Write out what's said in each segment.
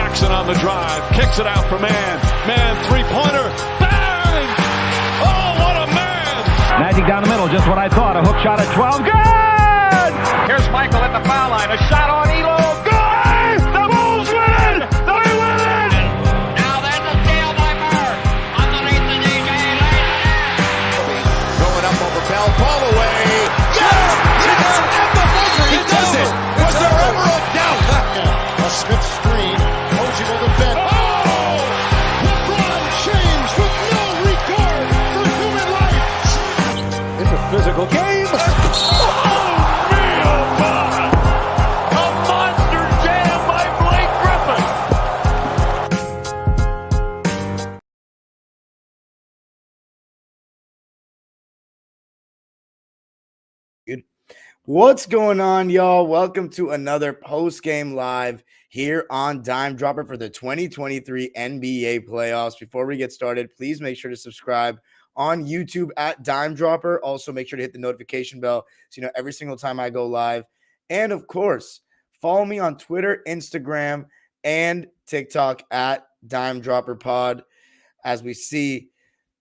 Jackson on the drive, kicks it out for man. Man, three-pointer, bang! Oh, what a man! Magic down the middle, just what I thought. A hook shot at 12, good! Here's Michael at the foul line, a shot on Elo, good! The Bulls win! They win it! Now there's a steal by Bird, underneath the DJ, Going up over Bell, ball away. Yes! Yes! At the buzzer, he does it! Was there ever a doubt? A Smith screen, Posey will defend. Oh! LeBron James with no regard for human life. It's a physical game. Oh, man, oh, God. A monster jam by Blake Griffin. What's going on, y'all? Welcome to another post-game live here on Dime Dropper for the 2023 NBA playoffs. Before we get started, please make sure to subscribe on YouTube at Dime Dropper. Also, make sure to hit the notification bell so you know every single time I go live. And of course, follow me on Twitter, Instagram, and TikTok at Dime Dropper Pod. As we see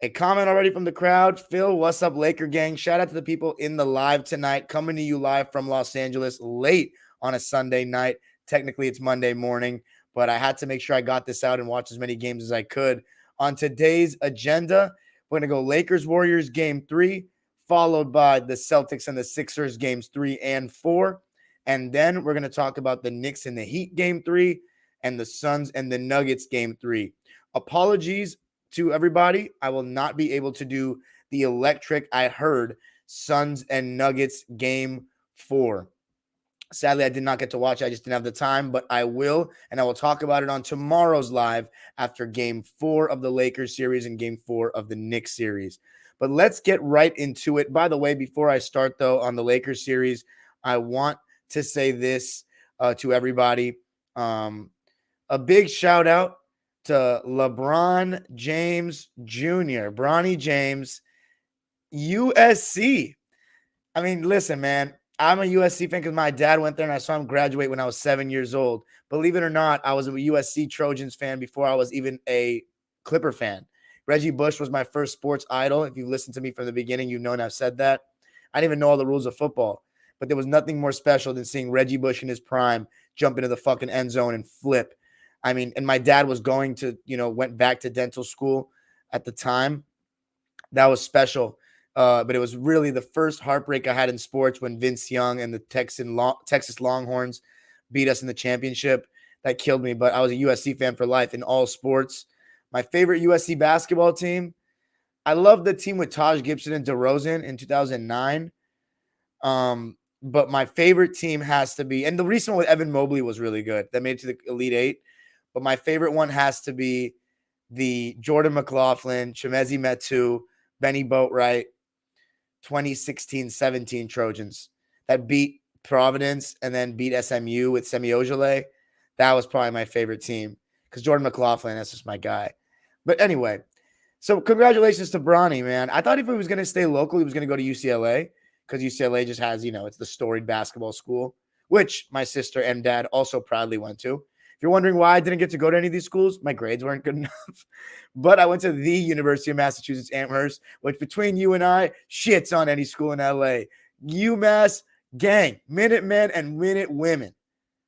a comment already from the crowd. Phil, what's up, Laker gang? Shout out to the people in the live tonight, coming to you live from Los Angeles late on a Sunday night. Technically, it's Monday morning, but I had to make sure I got this out and watch as many games as I could. On today's agenda, we're going to go Lakers-Warriors game 3, followed by the Celtics and the Sixers games 3 and 4. And then we're going to talk about the Knicks and the Heat game 3 and the Suns and the Nuggets game 3. Apologies to everybody. I will not be able to do the electric, I heard, Suns and Nuggets game 4. Sadly, I did not get to watch it. I just didn't have the time, but I will, and I will talk about it on tomorrow's live after game 4 of the Lakers series and game 4 of the Knicks series. But let's get right into it. By the way, before I start, though, on the Lakers series, I want to say this to everybody. A big shout out to LeBron James Jr., Bronny James, USC. I mean, listen, man, I'm a USC fan because my dad went there and I saw him graduate when I was 7 years old. Believe it or not, I was a USC Trojans fan before I was even a Clipper fan. Reggie Bush was my first sports idol. If you've listened to me from the beginning, you've known I've said that. I didn't even know all the rules of football, but there was nothing more special than seeing Reggie Bush in his prime jump into the fucking end zone and flip. I mean, and my dad was going to, went back to dental school at the time. That was special. But it was really the first heartbreak I had in sports when Vince Young and the Texas Longhorns beat us in the championship. That killed me. But I was a USC fan for life in all sports. My favorite USC basketball team, I love the team with Taj Gibson and DeRozan in 2009. But my favorite team has to be, and the recent one with Evan Mobley was really good. That made it to the Elite Eight. But my favorite one has to be the Jordan McLaughlin, Chemezi Metu, Benny Boatwright, 2016-17 Trojans that beat Providence and then beat SMU with Semi Ojeleye. That was probably my favorite team because Jordan McLaughlin, that's just my guy. But anyway, so congratulations to Bronny, man. I thought if he was going to stay local, he was going to go to UCLA because UCLA just has, it's the storied basketball school, which my sister and dad also proudly went to. If you're wondering why I didn't get to go to any of these schools, my grades weren't good enough. But I went to the University of Massachusetts Amherst, which between you and I, shits on any school in LA. UMass gang, Minutemen and Minute Women.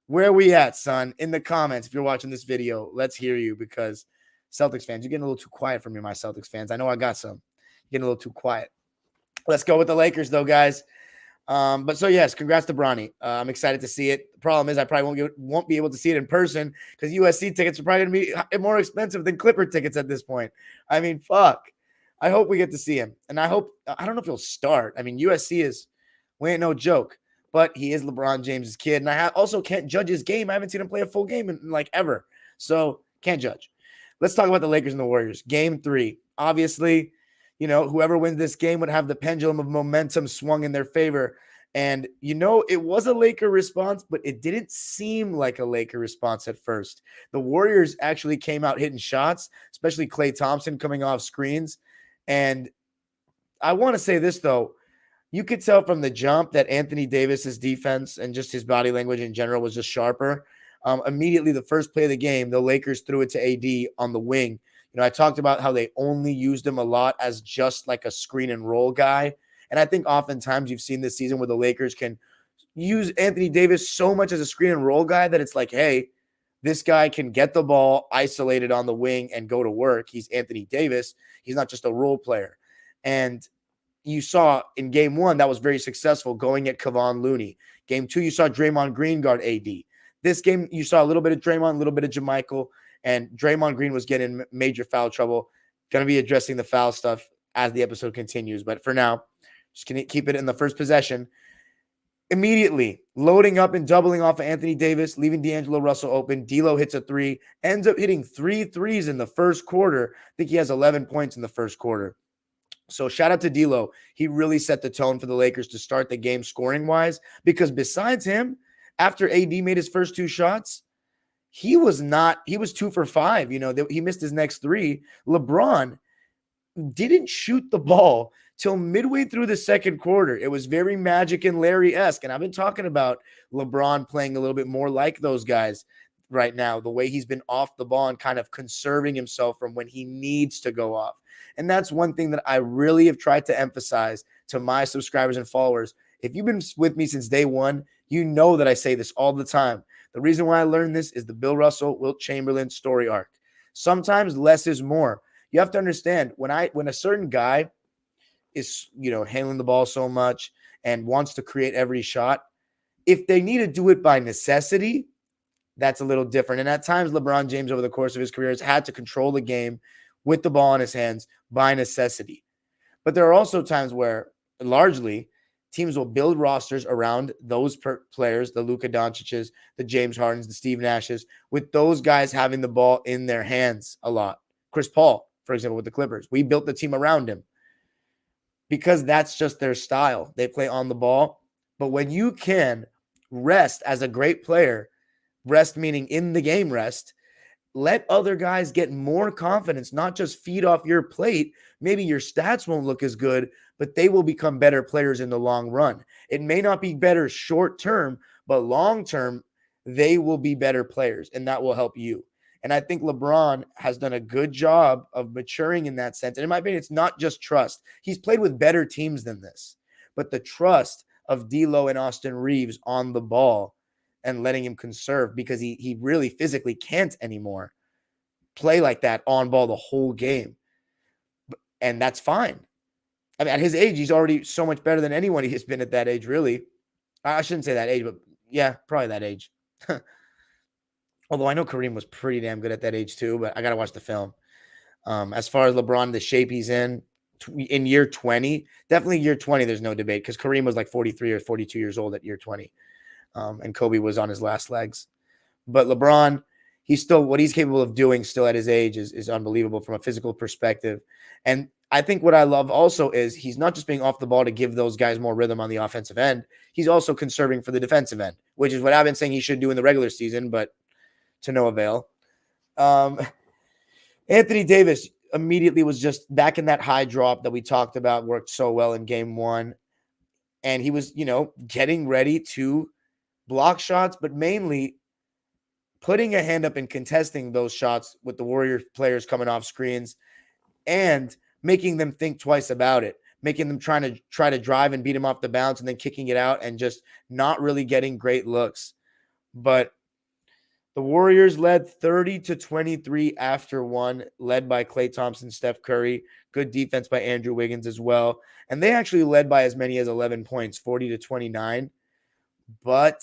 Where we at, son? In the comments, if you're watching this video, let's hear you because Celtics fans, you're getting a little too quiet for me, my Celtics fans. I know I got some. You're getting a little too quiet. Let's go with the Lakers, though, guys. But so, yes, congrats to Bronny. I'm excited to see it. The problem is I probably won't be able to see it in person because USC tickets are probably going to be more expensive than Clipper tickets at this point. I mean, fuck. I hope we get to see him. And I don't know if he'll start. I mean, we ain't no joke. But he is LeBron James' kid. And I also can't judge his game. I haven't seen him play a full game in ever. So, can't judge. Let's talk about the Lakers and the Warriors. Game 3. Obviously, whoever wins this game would have the pendulum of momentum swung in their favor. And, it was a Laker response, but it didn't seem like a Laker response at first. The Warriors actually came out hitting shots, especially Klay Thompson coming off screens. And I want to say this, though. You could tell from the jump that Anthony Davis's defense and just his body language in general was just sharper. Immediately, the first play of the game, the Lakers threw it to AD on the wing. I talked about how they only used him a lot as just like a screen and roll guy. And I think oftentimes you've seen this season where the Lakers can use Anthony Davis so much as a screen and roll guy that it's like, hey, this guy can get the ball isolated on the wing and go to work. He's Anthony Davis. He's not just a role player. And you saw in game 1, that was very successful going at Kevon Looney. Game 2, you saw Draymond Green guard AD. This game, you saw a little bit of Draymond, a little bit of JaMychal, and Draymond Green was getting major foul trouble. Going to be addressing the foul stuff as the episode continues. But for now, just going to keep it in the first possession. Immediately loading up and doubling off of Anthony Davis, leaving D'Angelo Russell open. D'Lo hits a 3, ends up hitting 3 threes in the first quarter. I think he has 11 points in the first quarter. So shout out to D'Lo. He really set the tone for the Lakers to start the game scoring-wise, because besides him, after AD made his first 2 shots, he was 2 for 5. He missed his next 3. LeBron didn't shoot the ball till midway through the second quarter. It was very Magic and Larry-esque. And I've been talking about LeBron playing a little bit more like those guys right now, the way he's been off the ball and kind of conserving himself from when he needs to go off. And that's one thing that I really have tried to emphasize to my subscribers and followers. If you've been with me since day one, you know that I say this all the time. The reason why I learned this is the Bill Russell, Wilt Chamberlain story arc. Sometimes less is more. You have to understand, when a certain guy is, handling the ball so much and wants to create every shot, if they need to do it by necessity, that's a little different. And at times, LeBron James over the course of his career has had to control the game with the ball in his hands by necessity. But there are also times where, largely, teams will build rosters around those players, the Luka Doncic's, the James Hardens, the Steve Nash's, with those guys having the ball in their hands a lot. Chris Paul, for example, with the Clippers. We built the team around him because that's just their style. They play on the ball. But when you can rest as a great player, rest meaning in the game rest, let other guys get more confidence, not just feed off your plate. Maybe your stats won't look as good, but they will become better players in the long run. It may not be better short term, but long term, they will be better players, and that will help you. And I think LeBron has done a good job of maturing in that sense. And in my opinion, it's not just trust. He's played with better teams than this, but the trust of D'Lo and Austin Reeves on the ball and letting him conserve, because he really physically can't anymore play like that on ball the whole game. And that's fine. I mean, at his age, he's already so much better than anyone he has been at that age, really. I shouldn't say that age, but yeah, probably that age. Although I know Kareem was pretty damn good at that age too, but I got to watch the film. As far as LeBron, the shape he's in year 20, definitely year 20, there's no debate, because Kareem was like 43 or 42 years old at year 20. And Kobe was on his last legs. But LeBron, what he's capable of doing still at his age is unbelievable from a physical perspective. And I think what I love also is he's not just being off the ball to give those guys more rhythm on the offensive end. He's also conserving for the defensive end, which is what I've been saying he should do in the regular season, but to no avail. Anthony Davis immediately was just back in that high drop that we talked about, worked so well in game 1. And he was, getting ready to block shots, but mainly putting a hand up and contesting those shots with the Warriors players coming off screens and making them think twice about it, making them try to drive and beat him off the bounce and then kicking it out and just not really getting great looks. But the Warriors led 30-23 after 1, led by Klay Thompson, Steph Curry, good defense by Andrew Wiggins as well. And they actually led by as many as 11 points, 40-29. But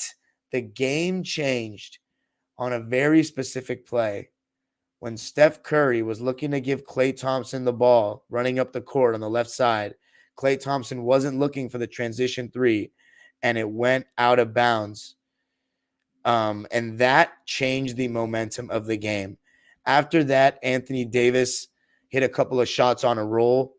the game changed on a very specific play when Steph Curry was looking to give Klay Thompson the ball, running up the court on the left side. Klay Thompson wasn't looking for the transition 3, and it went out of bounds. And that changed the momentum of the game. After that, Anthony Davis hit a couple of shots on a roll.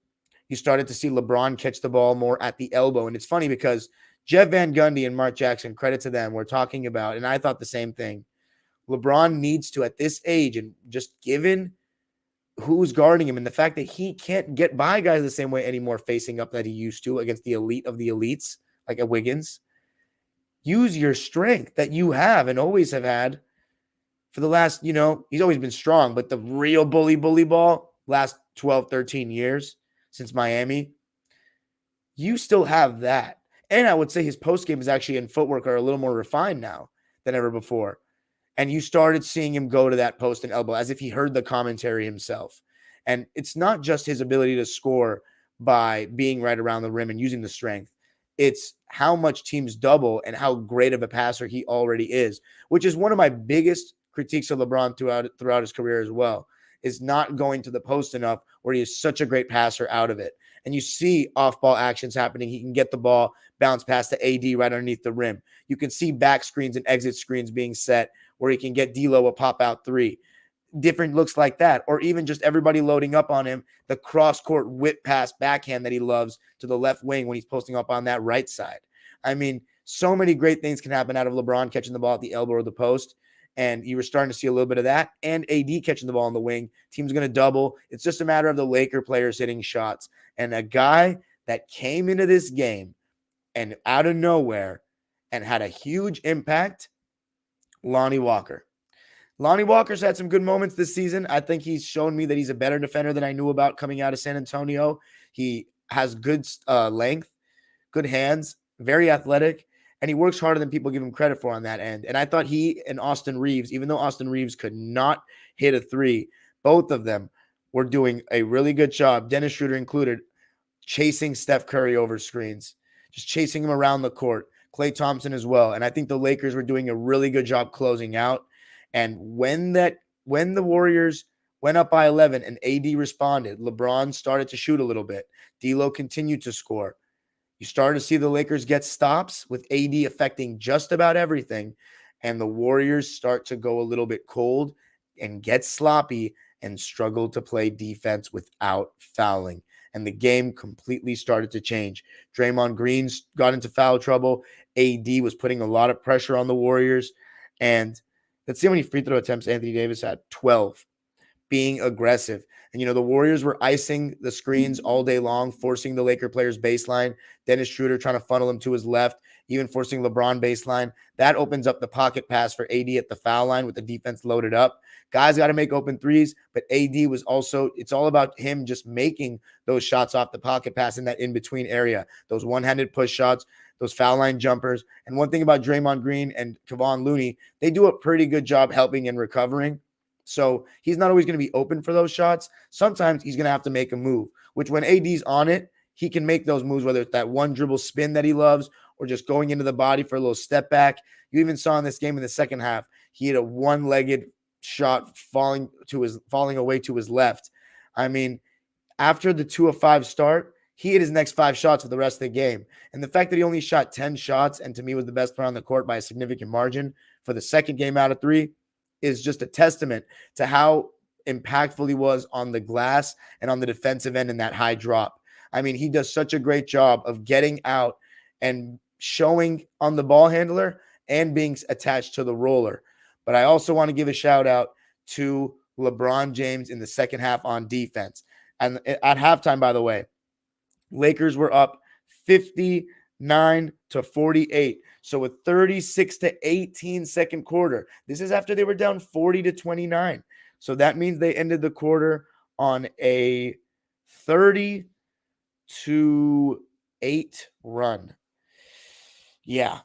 You started to see LeBron catch the ball more at the elbow. And it's funny because Jeff Van Gundy and Mark Jackson, credit to them, were talking about, and I thought the same thing. LeBron needs to, at this age, and just given who's guarding him and the fact that he can't get by guys the same way anymore facing up that he used to against the elite of the elites, like a Wiggins, use your strength that you have and always have had for the last, he's always been strong, but the real bully ball last 12, 13 years since Miami, you still have that. And I would say his post game is actually in footwork are a little more refined now than ever before. And you started seeing him go to that post and elbow as if he heard the commentary himself. And it's not just his ability to score by being right around the rim and using the strength. It's how much teams double and how great of a passer he already is, which is one of my biggest critiques of LeBron throughout his career as well, is not going to the post enough where he is such a great passer out of it. And you see off-ball actions happening. He can get the ball, bounce past the AD right underneath the rim. You can see back screens and exit screens being set where he can get D'Lo a pop-out three. Different looks like that, or even just everybody loading up on him, the cross-court whip pass backhand that he loves to the left wing when he's posting up on that right side. I mean, so many great things can happen out of LeBron catching the ball at the elbow or the post, and you were starting to see a little bit of that, and AD catching the ball on the wing. Team's going to double. It's just a matter of the Laker players hitting shots. And a guy that came into this game and out of nowhere and had a huge impact, Lonnie Walker. Lonnie Walker's had some good moments this season. I think he's shown me that he's a better defender than I knew about coming out of San Antonio. He has good length, good hands, very athletic, and he works harder than people give him credit for on that end. And I thought he and Austin Reeves, even though Austin Reeves could not hit a three, both of them were doing a really good job, Dennis Schroeder included, chasing Steph Curry over screens, just chasing him around the court. Klay Thompson as well. And I think the Lakers were doing a really good job closing out. And when the Warriors went up by 11 and AD responded, LeBron started to shoot a little bit. D'Lo continued to score. You started to see the Lakers get stops with AD affecting just about everything. And the Warriors start to go a little bit cold and get sloppy and struggle to play defense without fouling. And the game completely started to change. Draymond Green got into foul trouble. AD was putting a lot of pressure on the Warriors. And let's see how many free throw attempts Anthony Davis had. 12. Being aggressive. And, the Warriors were icing the screens all day long, forcing the Laker players baseline. Dennis Schroeder trying to funnel him to his left, even forcing LeBron baseline. That opens up the pocket pass for AD at the foul line with the defense loaded up. Guys got to make open threes, but AD was also, it's all about him just making those shots off the pocket pass in that in-between area, those one-handed push shots, those foul line jumpers. And one thing about Draymond Green and Kevon Looney, they do a pretty good job helping and recovering. So he's not always going to be open for those shots. Sometimes he's going to have to make a move, which when AD's on it, he can make those moves, whether it's that one dribble spin that he loves or just going into the body for a little step back. You even saw in this game in the second half, he had a one-legged shot falling away to his left. I mean, after the 2 of 5 start, he hit his next 5 shots for the rest of the game. And the fact that he only shot 10 shots and to me was the best player on the court by a significant margin for the second game out of 3 is just a testament to how impactful he was on the glass and on the defensive end in that high drop. I mean, he does such a great job of getting out and showing on the ball handler and being attached to the roller. But I also want to give a shout out to LeBron James in the second half on defense. And at halftime, by the way, Lakers were up 59-48. So a 36-18 second quarter. This is after they were down 40-29. So that means they ended the quarter on a 30-8 run. Yeah.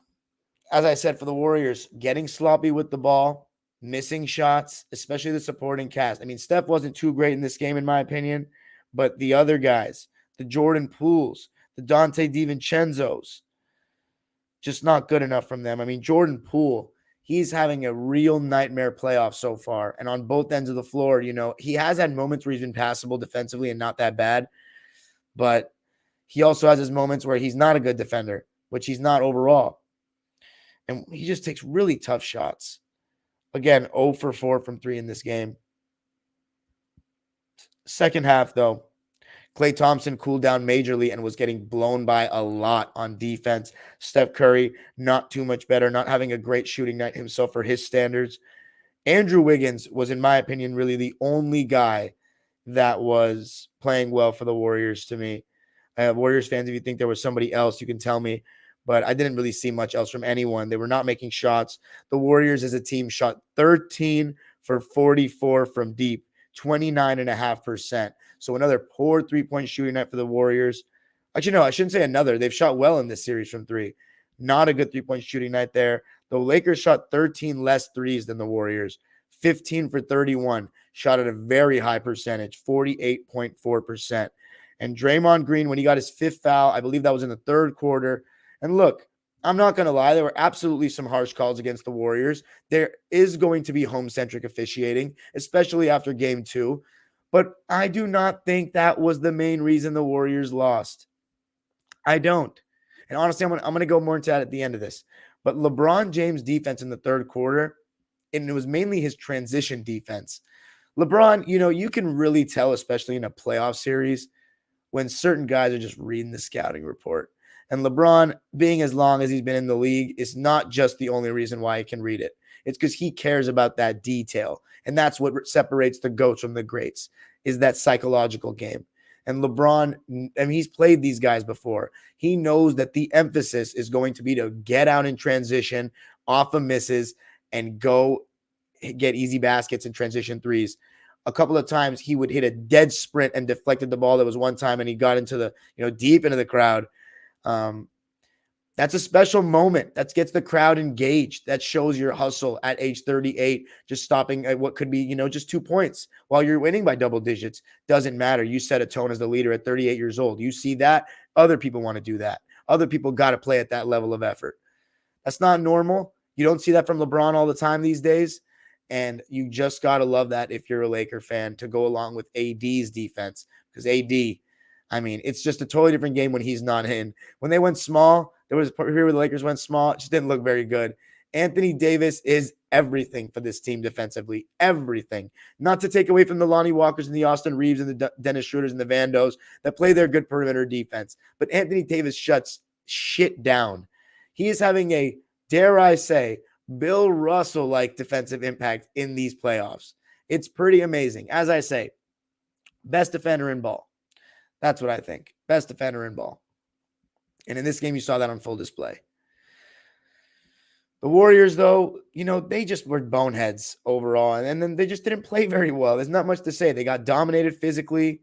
As I said, for the Warriors, getting sloppy with the ball, missing shots, especially the supporting cast. I mean, Steph wasn't too great in this game, in my opinion, but the other guys, the Jordan Pooles, the Dante DiVincenzo's, just not good enough from them. I mean, Jordan Poole, he's having a real nightmare playoff so far. And on both ends of the floor, he has had moments where he's been passable defensively and not that bad. But he also has his moments where he's not a good defender, which he's not overall. And he just takes really tough shots. Again, 0 for 4 from 3 in this game. Second half, though, Klay Thompson cooled down majorly and was getting blown by a lot on defense. Steph Curry, not too much better, not having a great shooting night himself for his standards. Andrew Wiggins was, in my opinion, really the only guy that was playing well for the Warriors to me. Warriors fans, if you think there was somebody else, you can tell me. but I didn't really see much else from anyone. They were not making shots. The Warriors as a team shot 13 for 44 from deep, 29.5%. So another poor three-point shooting night for the Warriors. Actually, no, I shouldn't say another. They've shot well in this series from three. Not a good three-point shooting night there. The Lakers shot 13 less threes than the Warriors, 15 for 31, shot at a very high percentage, 48.4%. And Draymond Green, when he got his fifth foul, I believe that was in the third quarter. And look, I'm not going to lie. There were absolutely some harsh calls against the Warriors. There is going to be home-centric officiating, especially after game 2. But I do not think that was the main reason the Warriors lost. I don't. And honestly, I'm going to go more into that at the end of this. But LeBron James' defense in the third quarter, and it was mainly his transition defense. LeBron, you can really tell, especially in a playoff series, when certain guys are just reading the scouting report. And LeBron, being as long as he's been in the league, is not just the only reason why he can read it. It's because he cares about that detail. And that's what separates the GOATs from the greats, is that psychological game. And LeBron, he's played these guys before. He knows that the emphasis is going to be to get out in transition, off of misses, and go get easy baskets and transition threes. A couple of times he would hit a dead sprint and deflected the ball. There was one time and he got into the, deep into the crowd. That's a special moment. That gets the crowd engaged. That shows your hustle at age 38, just stopping at what could be, just 2 points while you're winning by double digits. Doesn't matter. You set a tone as the leader at 38 years old. You see that. Other people want to do that. Other people got to play at that level of effort. That's not normal. You don't see that from LeBron all the time these days. And you just got to love that if you're a Laker fan, to go along with AD's defense, because AD, it's just a totally different game when he's not in. When they went small, there was a period where the Lakers went small. It just didn't look very good. Anthony Davis is everything for this team defensively. Everything. Not to take away from the Lonnie Walkers and the Austin Reeves and the Dennis Schroeders and the Vandos that play their good perimeter defense. But Anthony Davis shuts shit down. He is having a, dare I say, Bill Russell-like defensive impact in these playoffs. It's pretty amazing. As I say, best defender in ball. That's what I think. Best defender in ball. And in this game, you saw that on full display. The Warriors, though, they just were boneheads overall. And then they just didn't play very well. There's not much to say. They got dominated physically.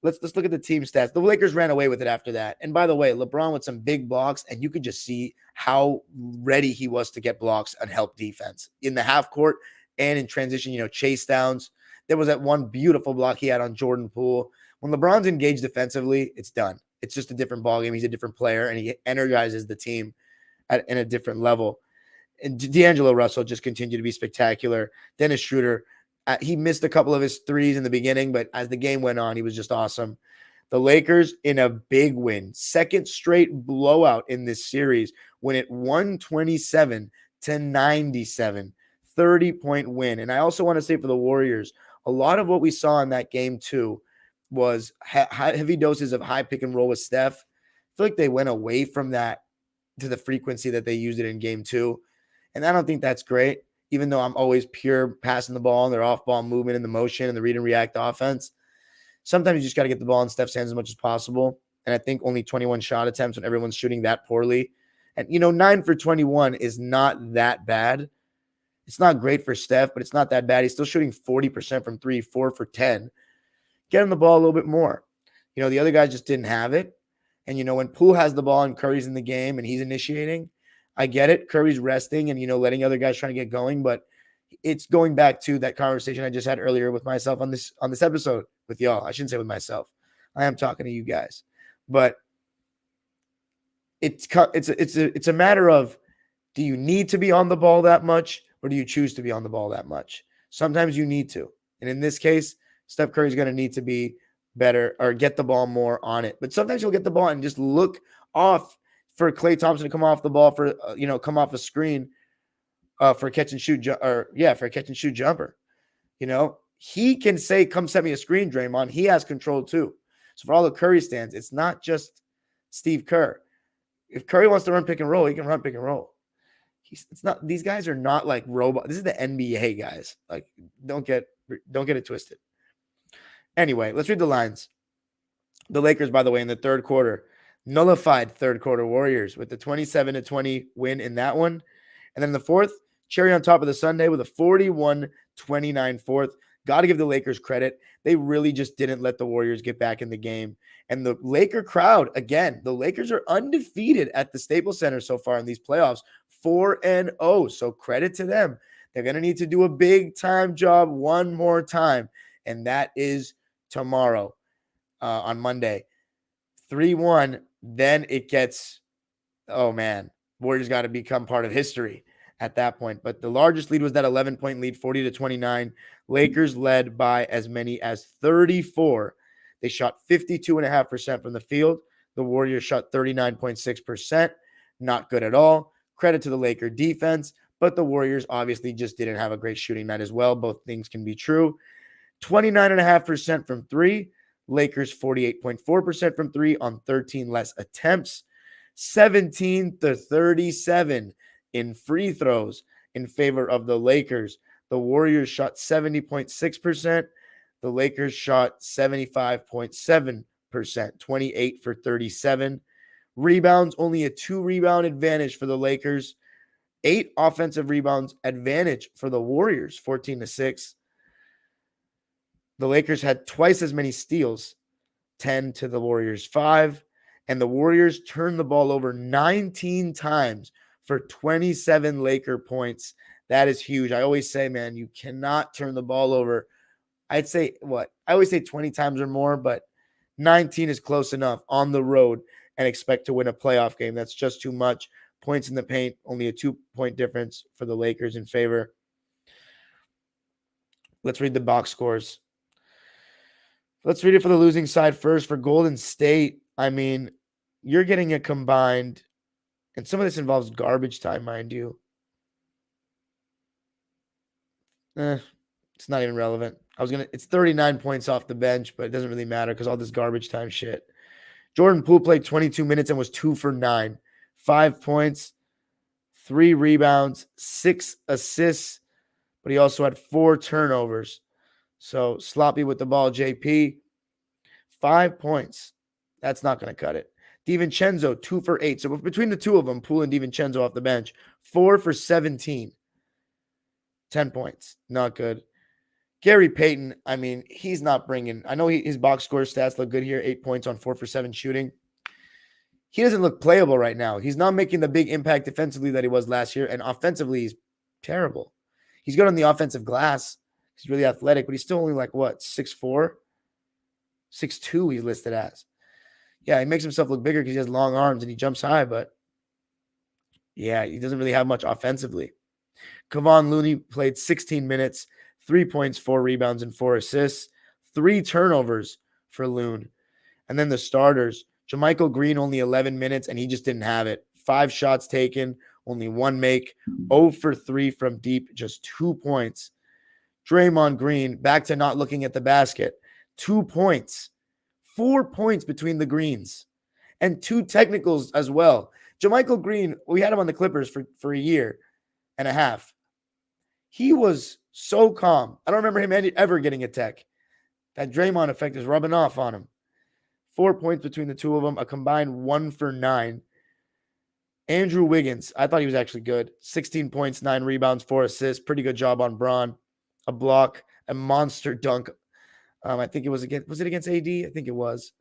Let's look at the team stats. The Lakers ran away with it after that. And by the way, LeBron with some big blocks, and you could just see how ready he was to get blocks and help defense in the half court and in transition, chase downs. There was that one beautiful block he had on Jordan Poole. When LeBron's engaged defensively, it's done. It's just a different ballgame. He's a different player, and he energizes the team in a different level. And D'Angelo Russell just continued to be spectacular. Dennis Schroeder, he missed a couple of his threes in the beginning, but as the game went on, he was just awesome. The Lakers in a big win, second straight blowout in this series, win it 127-97, 30-point win. And I also want to say for the Warriors, a lot of what we saw in that game too was heavy doses of high pick and roll with Steph. I feel like they went away from that to the frequency that they used it in game 2. And I don't think that's great, even though I'm always pure passing the ball and their off-ball movement and the motion and the read and react offense. Sometimes you just got to get the ball in Steph's hands as much as possible. And I think only 21 shot attempts when everyone's shooting that poorly. And, 9 for 21 is not that bad. It's not great for Steph, but it's not that bad. He's still shooting 40% from 3, 4 for 10. Get him the ball a little bit more. The other guys just didn't have it. And, when Poole has the ball and Curry's in the game and he's initiating, I get it. Curry's resting and, letting other guys trying to get going. But it's going back to that conversation I just had earlier with myself on this episode with y'all. I shouldn't say with myself. I am talking to you guys. But it's a matter of, do you need to be on the ball that much or do you choose to be on the ball that much? Sometimes you need to. And in this case, Steph Curry's going to need to be better or get the ball more on it. But sometimes he'll get the ball and just look off for Klay Thompson to come off the ball for, come off a screen for a catch and shoot for a catch and shoot jumper. He can say, come set me a screen, Draymond. He has control too. So for all the Curry stands, it's not just Steve Kerr. If Curry wants to run pick and roll, he can run pick and roll. These guys are not like robots. This is the NBA, guys. Like, don't get it twisted. Anyway, let's read the lines. The Lakers, by the way, in the third quarter, nullified third quarter Warriors with the 27-20 win in that one. And then the fourth, cherry on top of the Sunday with a 41-29 fourth. Got to give the Lakers credit. They really just didn't let the Warriors get back in the game. And the Laker crowd, again, the Lakers are undefeated at the Staples Center so far in these playoffs, 4-0. So credit to them. They're going to need to do a big time job one more time. And that is tomorrow on Monday. 3-1. Then it gets, oh man, Warriors got to become part of history at that point. But the largest lead was that 11-point lead, 40-29. Lakers led by as many as 34. They shot 52.5% from the field. The Warriors shot 39.6%. Not good at all. Credit to the Laker defense, but the Warriors obviously just didn't have a great shooting night as well. Both things can be true. 29.5% from three. Lakers 48.4% from three on 13 less attempts. 17-37 in free throws in favor of the Lakers. The Warriors shot 70.6%. The Lakers shot 75.7%, 28 for 37. Rebounds, only a 2-rebound advantage for the Lakers. 8 offensive rebounds advantage for the Warriors, 14-6. The Lakers had twice as many steals, 10 to the Warriors 5. And the Warriors turned the ball over 19 times for 27 Laker points. That is huge. I always say, man, you cannot turn the ball over. I'd say I always say 20 times or more, but 19 is close enough on the road and expect to win a playoff game. That's just too much. Points in the paint, only a 2-point difference for the Lakers in favor. Let's read the box scores. Let's read it for the losing side first. For Golden State, I mean, you're getting a combined, and some of this involves garbage time, mind you. It's not even relevant. It's 39 points off the bench, but it doesn't really matter because all this garbage time shit. Jordan Poole played 22 minutes and was 2 for 9. 5 points, 3 rebounds, 6 assists, but he also had 4 turnovers. So sloppy with the ball, JP. 5 points. That's not going to cut it. DiVincenzo, 2 for 8. So between the two of them, Poole and DiVincenzo off the bench, 4 for 17. 10 points. Not good. Gary Payton, I mean, he's not bringing, I know his box score stats look good here, 8 points on 4 for 7 shooting. He doesn't look playable right now. He's not making the big impact defensively that he was last year, and offensively, he's terrible. He's good on the offensive glass. He's really athletic, but he's still only like, 6'4"? 6'2" he's listed as. Yeah, he makes himself look bigger because he has long arms and he jumps high, but yeah, he doesn't really have much offensively. Kevon Looney played 16 minutes, 3 points, 4 rebounds, and 4 assists. 3 turnovers for Loon. And then the starters, JaMychal Green, only 11 minutes, and he just didn't have it. 5 shots taken, only 1 make. 0 for 3 from deep, just 2 points. Draymond Green, back to not looking at the basket. 2 points. 4 points between the Greens. And 2 technicals as well. JaMychal Green, we had him on the Clippers for a year and a half. He was so calm. I don't remember him ever getting a tech. That Draymond effect is rubbing off on him. 4 points between the two of them, a combined 1 for 9. Andrew Wiggins, I thought he was actually good. 16 points, 9 rebounds, 4 assists. Pretty good job on Braun. A block, a monster dunk. I think it was against AD? I think it was.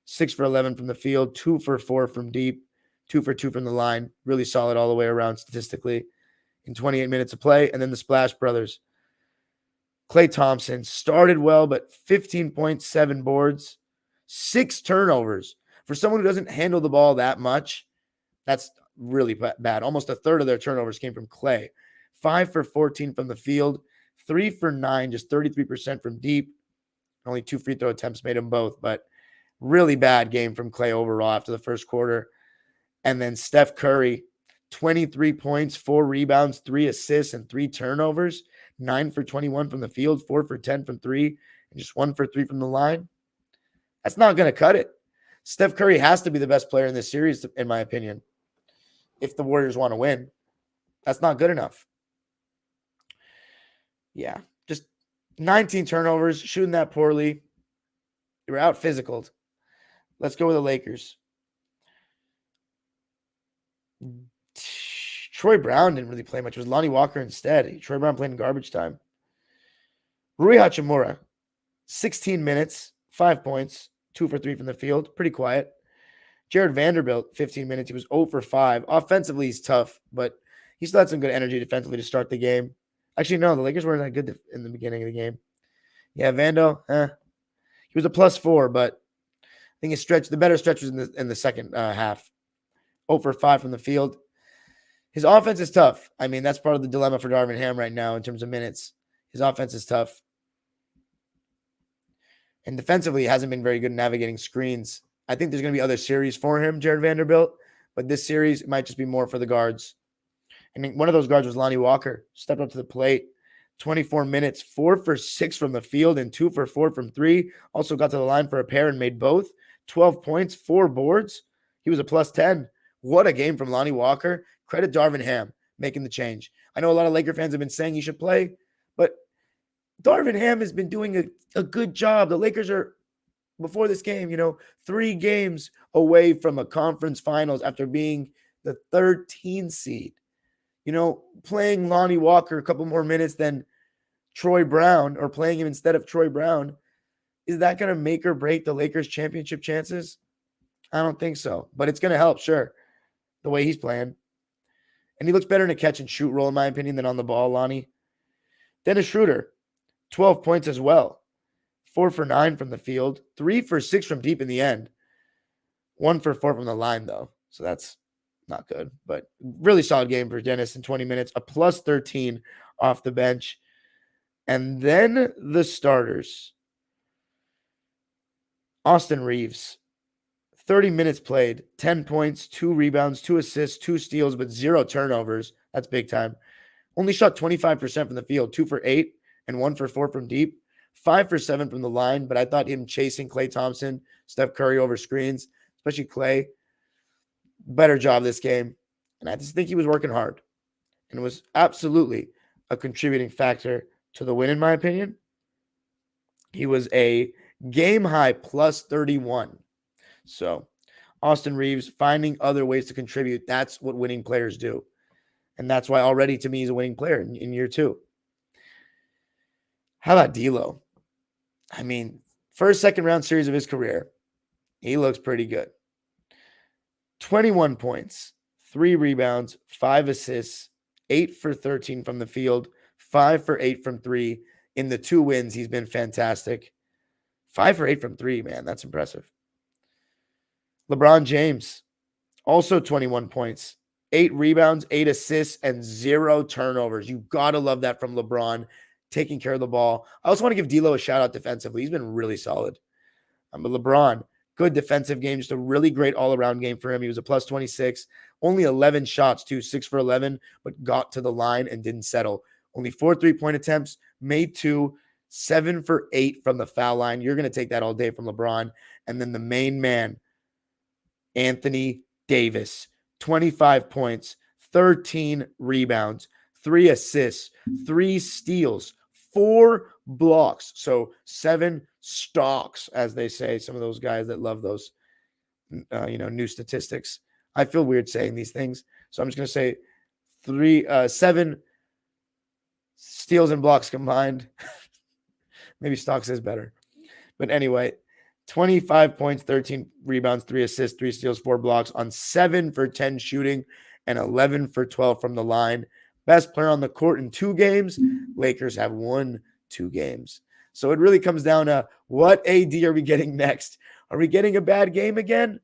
6 for 11 from the field, 2 for 4 from deep, 2 for 2 from the line. Really solid all the way around statistically in 28 minutes of play. And then the Splash Brothers. Klay Thompson started well, but 15 points, 7 boards, 6 turnovers. For someone who doesn't handle the ball that much, that's really bad. Almost a third of their turnovers came from Klay. 5 for 14 from the field, 3 for 9, just 33% from deep. Only 2 free throw attempts made them both, but really bad game from Klay overall after the first quarter. And then Steph Curry, 23 points, 4 rebounds, 3 assists, and 3 turnovers. 9 for 21 from the field, 4 for 10 from 3, and just 1 for 3 from the line. That's not going to cut it. Steph Curry has to be the best player in this series, in my opinion, if the Warriors want to win. That's not good enough. Yeah, just 19 turnovers, shooting that poorly. They were out physicaled. Let's go with the Lakers. Troy Brown didn't really play much. It was Lonnie Walker instead. Troy Brown played in garbage time. Rui Hachimura, 16 minutes, 5 points, 2 for 3 from the field. Pretty quiet. Jared Vanderbilt, 15 minutes. He was 0 for 5. Offensively, he's tough, but he still had some good energy defensively to start the game. Actually, no, the Lakers weren't that good in the beginning of the game. Yeah, Vando, he was a +4, but I think the better stretch was in the second half. 0 for 5 from the field. His offense is tough. I mean, that's part of the dilemma for Darvin Ham right now in terms of minutes. His offense is tough. And defensively, he hasn't been very good at navigating screens. I think there's going to be other series for him, Jared Vanderbilt, but this series might just be more for the guards. And one of those guards was Lonnie Walker. Stepped up to the plate. 24 minutes, 4 for 6 from the field and 2 for 4 from 3. Also got to the line for a pair and made both. 12 points, 4 boards. He was a +10. What a game from Lonnie Walker. Credit Darvin Ham making the change. I know a lot of Laker fans have been saying he should play, but Darvin Ham has been doing a good job. The Lakers are, before this game, 3 games away from a conference finals after being the 13 seed. Playing Lonnie Walker a couple more minutes than Troy Brown, or playing him instead of Troy Brown, is that going to make or break the Lakers' championship chances? I don't think so, but it's going to help, sure, the way he's playing. And he looks better in a catch-and-shoot role, in my opinion, than on the ball, Lonnie. Dennis Schroeder, 12 points as well. 4 for 9 from the field. 3 for 6 from deep in the end. 1 for 4 from the line, though. So that's not good. But really solid game for Dennis in 20 minutes. A +13 off the bench. And then the starters. Austin Reeves. 30 minutes played, 10 points, 2 rebounds, 2 assists, 2 steals, but 0 turnovers. That's big time. Only shot 25% from the field, 2 for 8 and 1 for 4 from deep. 5 for 7 from the line, but I thought him chasing Klay Thompson, Steph Curry over screens, especially Klay, better job this game. And I just think he was working hard and was absolutely a contributing factor to the win, in my opinion. He was a game-high +31. So, Austin Reeves finding other ways to contribute. That's what winning players do. And that's why already, to me, he's a winning player in year 2. How about D'Lo? I mean, first, second round series of his career, he looks pretty good. 21 points, 3 rebounds, 5 assists, 8 for 13 from the field, 5 for 8 from 3. In the 2 wins, he's been fantastic. 5 for 8 from 3, man, that's impressive. LeBron James, also 21 points, 8 rebounds, 8 assists, and 0 turnovers. You got to love that from LeBron, taking care of the ball. I also want to give D'Lo a shout-out defensively. He's been really solid. But LeBron, good defensive game, just a really great all-around game for him. He was a +26, only 11 shots, too, 6 for 11, but got to the line and didn't settle. Only 4 3-point attempts, made 2, 7 for 8 from the foul line. You're going to take that all day from LeBron. And then the main man, Anthony Davis, 25 points, 13 rebounds, 3 assists, 3 steals, 4 blocks. So 7 stocks, as they say, some of those guys that love those, new statistics. I feel weird saying these things. So I'm just going to say 7 steals and blocks combined. Maybe stocks is better. But anyway, 25 points, 13 rebounds, 3 assists, 3 steals, 4 blocks on 7 for 10 shooting and 11 for 12 from the line. Best player on the court in 2 games. Lakers have won 2 games. So it really comes down to, what AD are we getting next? Are we getting a bad game again?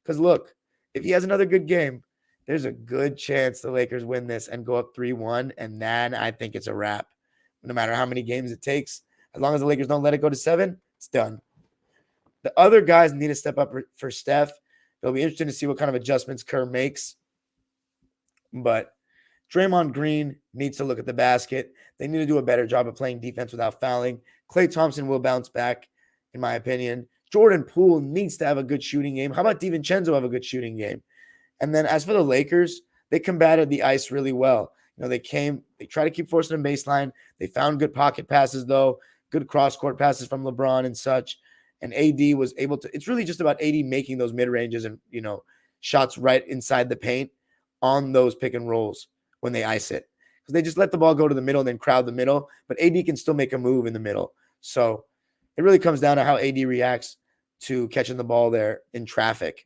Because look, if he has another good game, there's a good chance the Lakers win this and go up 3-1, and then I think it's a wrap. No matter how many games it takes, as long as the Lakers don't let it go to 7, it's done. The other guys need to step up for Steph. It'll be interesting to see what kind of adjustments Kerr makes. But Draymond Green needs to look at the basket. They need to do a better job of playing defense without fouling. Klay Thompson will bounce back, in my opinion. Jordan Poole needs to have a good shooting game. How about DiVincenzo have a good shooting game? And then as for the Lakers, they combated the ice really well. They tried to keep forcing a baseline. They found good pocket passes, though, good cross-court passes from LeBron and such. And AD was able to, it's really just about AD making those mid-ranges and, shots right inside the paint. on those pick and rolls when they ice it. Because they just let the ball go to the middle and then crowd the middle, but AD can still make a move in the middle. So it really comes down to how AD reacts to catching the ball there in traffic.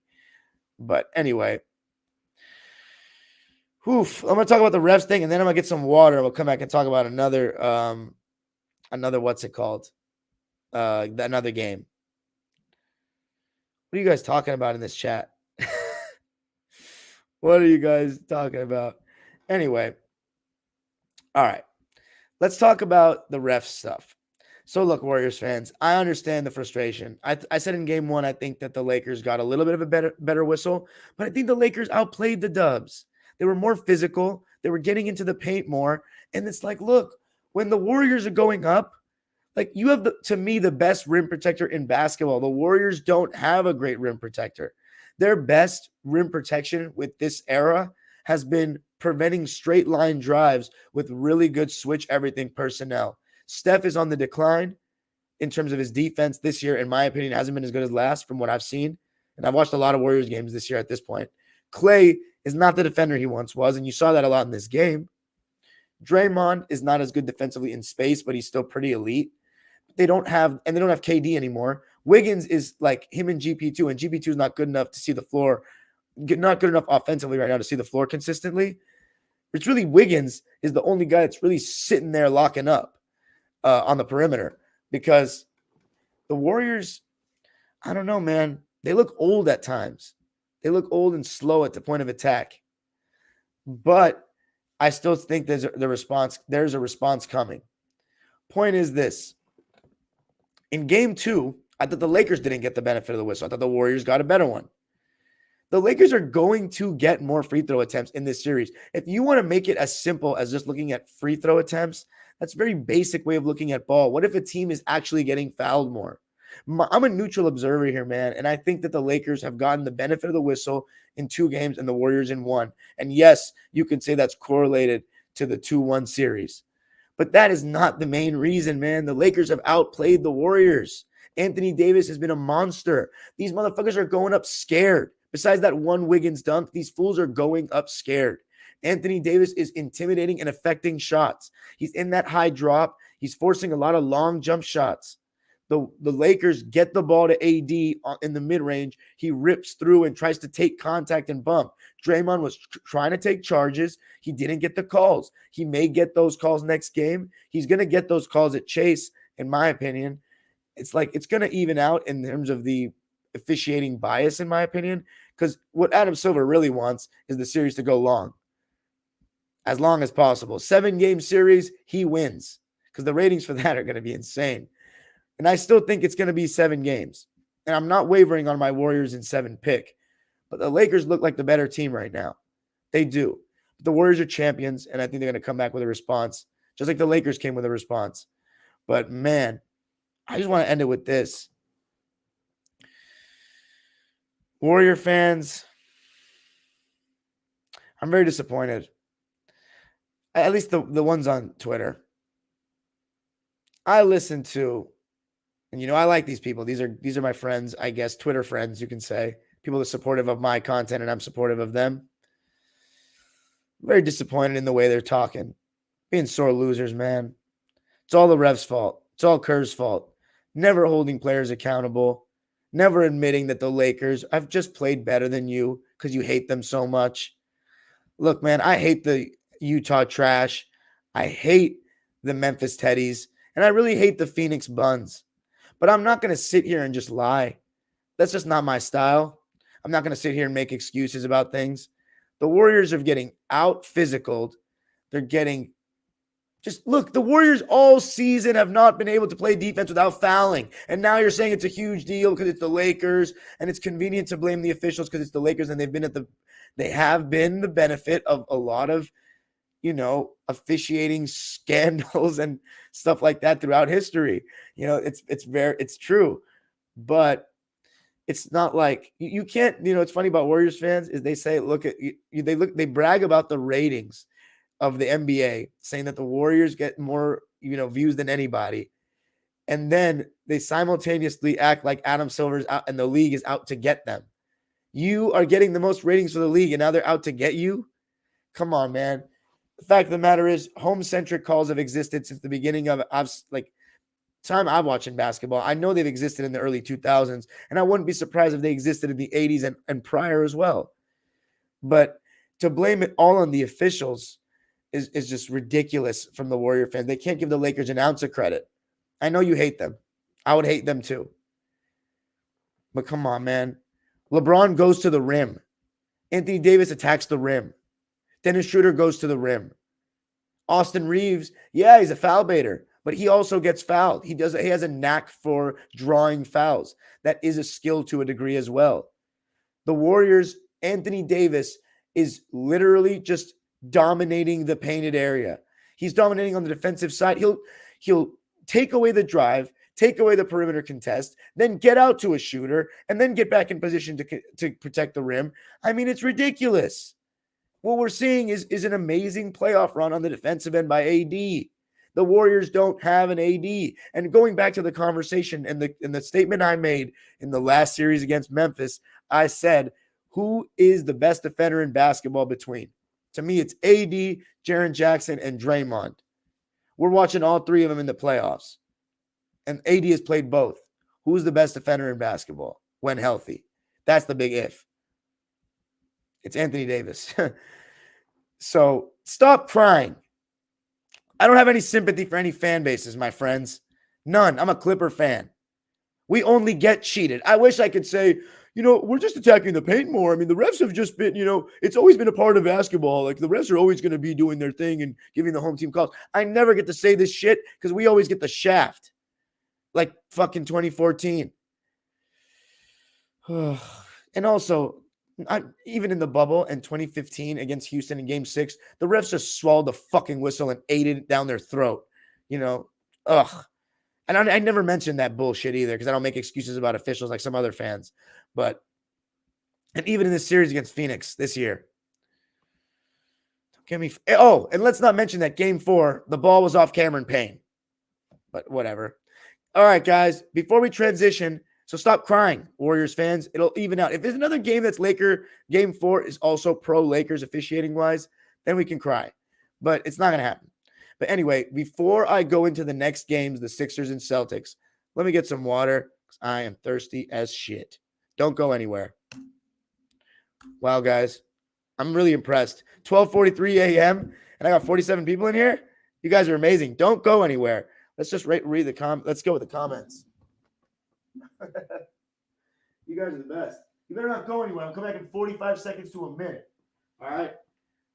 But anyway, I'm going to talk about the refs thing, and then I'm going to get some water. We'll come back and talk about another what's it called? Another game. What are you guys talking about in this chat? What are you guys talking about? Anyway, all right. Let's talk about the ref stuff. So look, Warriors fans, I understand the frustration. I said in game one, I think that the Lakers got a little bit of a better whistle, but I think the Lakers outplayed the Dubs. They were more physical. They were getting into the paint more. And it's like, look, when the Warriors are going up, like you have, to me, the best rim protector in basketball. The Warriors don't have a great rim protector. Their best rim protection with this era has been preventing straight line drives with really good switch everything personnel. Steph is on the decline in terms of his defense this year. In my opinion, hasn't been as good as last from what I've seen. And I've watched a lot of Warriors games this year at this point. Klay is not the defender he once was, and you saw that a lot in this game. Draymond is not as good defensively in space, but he's still pretty elite. They don't have KD anymore. Wiggins is like him and GP2, and GP2 is not good enough to see the floor, not good enough offensively right now to see the floor consistently. It's really Wiggins is the only guy that's really sitting there locking up on the perimeter, because the Warriors, I don't know, man. They look old at times. They look old and slow at the point of attack. But I still think there's a response coming. Point is this. In game 2, I thought the Lakers didn't get the benefit of the whistle. I thought the Warriors got a better one. The Lakers are going to get more free throw attempts in this series. If you want to make it as simple as just looking at free throw attempts, that's a very basic way of looking at ball. What if a team is actually getting fouled more? I'm a neutral observer here, man, and I think that the Lakers have gotten the benefit of the whistle in 2 games and the Warriors in 1. And yes, you can say that's correlated to the 2-1 series. But that is not the main reason, man. The Lakers have outplayed the Warriors. Anthony Davis has been a monster. These motherfuckers are going up scared. Besides that one Wiggins dunk, these fools are going up scared. Anthony Davis is intimidating and affecting shots. He's in that high drop. He's forcing a lot of long jump shots. The Lakers get the ball to AD in the mid-range. He rips through and tries to take contact and bump. Draymond was trying to take charges. He didn't get the calls. He may get those calls next game. He's going to get those calls at Chase, in my opinion. It's like it's going to even out in terms of the officiating bias, in my opinion, because what Adam Silver really wants is the series to go long as possible. 7-game series, he wins, because the ratings for that are going to be insane. And I still think it's going to be 7 games. And I'm not wavering on my Warriors in 7 pick. But the Lakers look like the better team right now. They do. But the Warriors are champions, and I think they're going to come back with a response, just like the Lakers came with a response. But, man, I just want to end it with this. Warrior fans, I'm very disappointed. At least the ones on Twitter. I listen to, and I like these people. These are my friends, I guess, Twitter friends, you can say. People that are supportive of my content, and I'm supportive of them. I'm very disappointed in the way they're talking. Being sore losers, man. It's all the refs' fault. It's all Kerr's fault. Never holding players accountable. Never admitting that the Lakers have just played better than you because you hate them so much. Look, man, I hate the Utah trash. I hate the Memphis Teddies. And I really hate the Phoenix Buns. But I'm not going to sit here and just lie. That's just not my style. I'm not going to sit here and make excuses about things. The Warriors are getting out-physicaled. They're getting look, the Warriors all season have not been able to play defense without fouling. And now you're saying it's a huge deal because it's the Lakers, and it's convenient to blame the officials because it's the Lakers, and they have been the benefit of a lot of, officiating scandals and stuff like that throughout history. It's true. But it's not like you can't, it's funny about Warriors fans is they say, they brag about the ratings of the NBA, saying that the Warriors get more, views than anybody. And then they simultaneously act like Adam Silver's out and the league is out to get them. You are getting the most ratings for the league, and now they're out to get you. Come on, man. The fact of the matter is, home-centric calls have existed since the beginning of time I'm watching basketball. I know they've existed in the early 2000s, and I wouldn't be surprised if they existed in the 80s and prior as well. But to blame it all on the officials is just ridiculous from the Warrior fans. They can't give the Lakers an ounce of credit. I know you hate them. I would hate them too. But come on, man. LeBron goes to the rim. Anthony Davis attacks the rim. Dennis Schroeder goes to the rim. Austin Reeves, yeah, he's a foul baiter, but he also gets fouled. He has a knack for drawing fouls. That is a skill to a degree as well. The Warriors, Anthony Davis is literally just dominating the painted area. He's dominating on the defensive side. He'll take away the drive, take away the perimeter contest, then get out to a shooter, and then get back in position to protect the rim. I mean, it's ridiculous. What we're seeing is an amazing playoff run on the defensive end by AD. The Warriors don't have an AD. And going back to the conversation and the statement I made in the last series against Memphis, I said, who is the best defender in basketball between? To me, it's AD, Jaren Jackson, and Draymond. We're watching all three of them in the playoffs. And AD has played both. Who's the best defender in basketball when healthy? That's the big if. It's Anthony Davis. So stop crying. I don't have any sympathy for any fan bases, my friends. None. I'm a Clipper fan. We only get cheated. I wish I could say, we're just attacking the paint more. I mean, the refs have just been, it's always been a part of basketball. Like, the refs are always going to be doing their thing and giving the home team calls. I never get to say this shit because we always get the shaft. Like fucking 2014. And also, even in the bubble in 2015 against Houston in Game 6, the refs just swallowed the fucking whistle and ate it down their throat. Ugh. And I never mentioned that bullshit either because I don't make excuses about officials like some other fans. And even in this series against Phoenix this year. Don't get me. Oh, and let's not mention that Game 4, the ball was off Cameron Payne. But whatever. All right, guys, before we transition, so stop crying, Warriors fans. It'll even out. If there's another game that's Laker, Game 4 is also pro-Lakers officiating-wise, then we can cry. But it's not going to happen. But anyway, before I go into the next games, the Sixers and Celtics, let me get some water because I am thirsty as shit. Don't go anywhere. Wow, guys, I'm really impressed. 12:43 a.m., and I got 47 people in here. You guys are amazing. Don't go anywhere. Let's just read the comments. Let's go with the comments. You guys are the best. You better not go anywhere. I'll come back in 45 seconds to a minute. All right?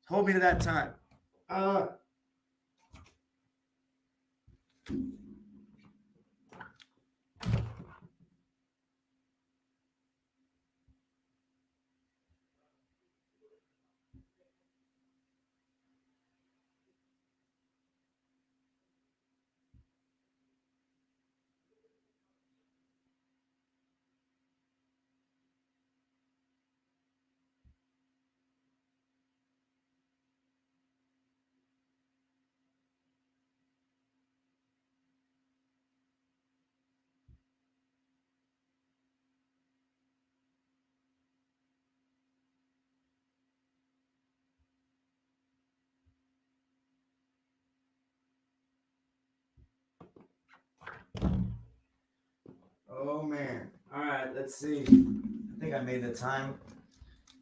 Hold me to that time. Oh, man. All right, let's see. I think I made the time.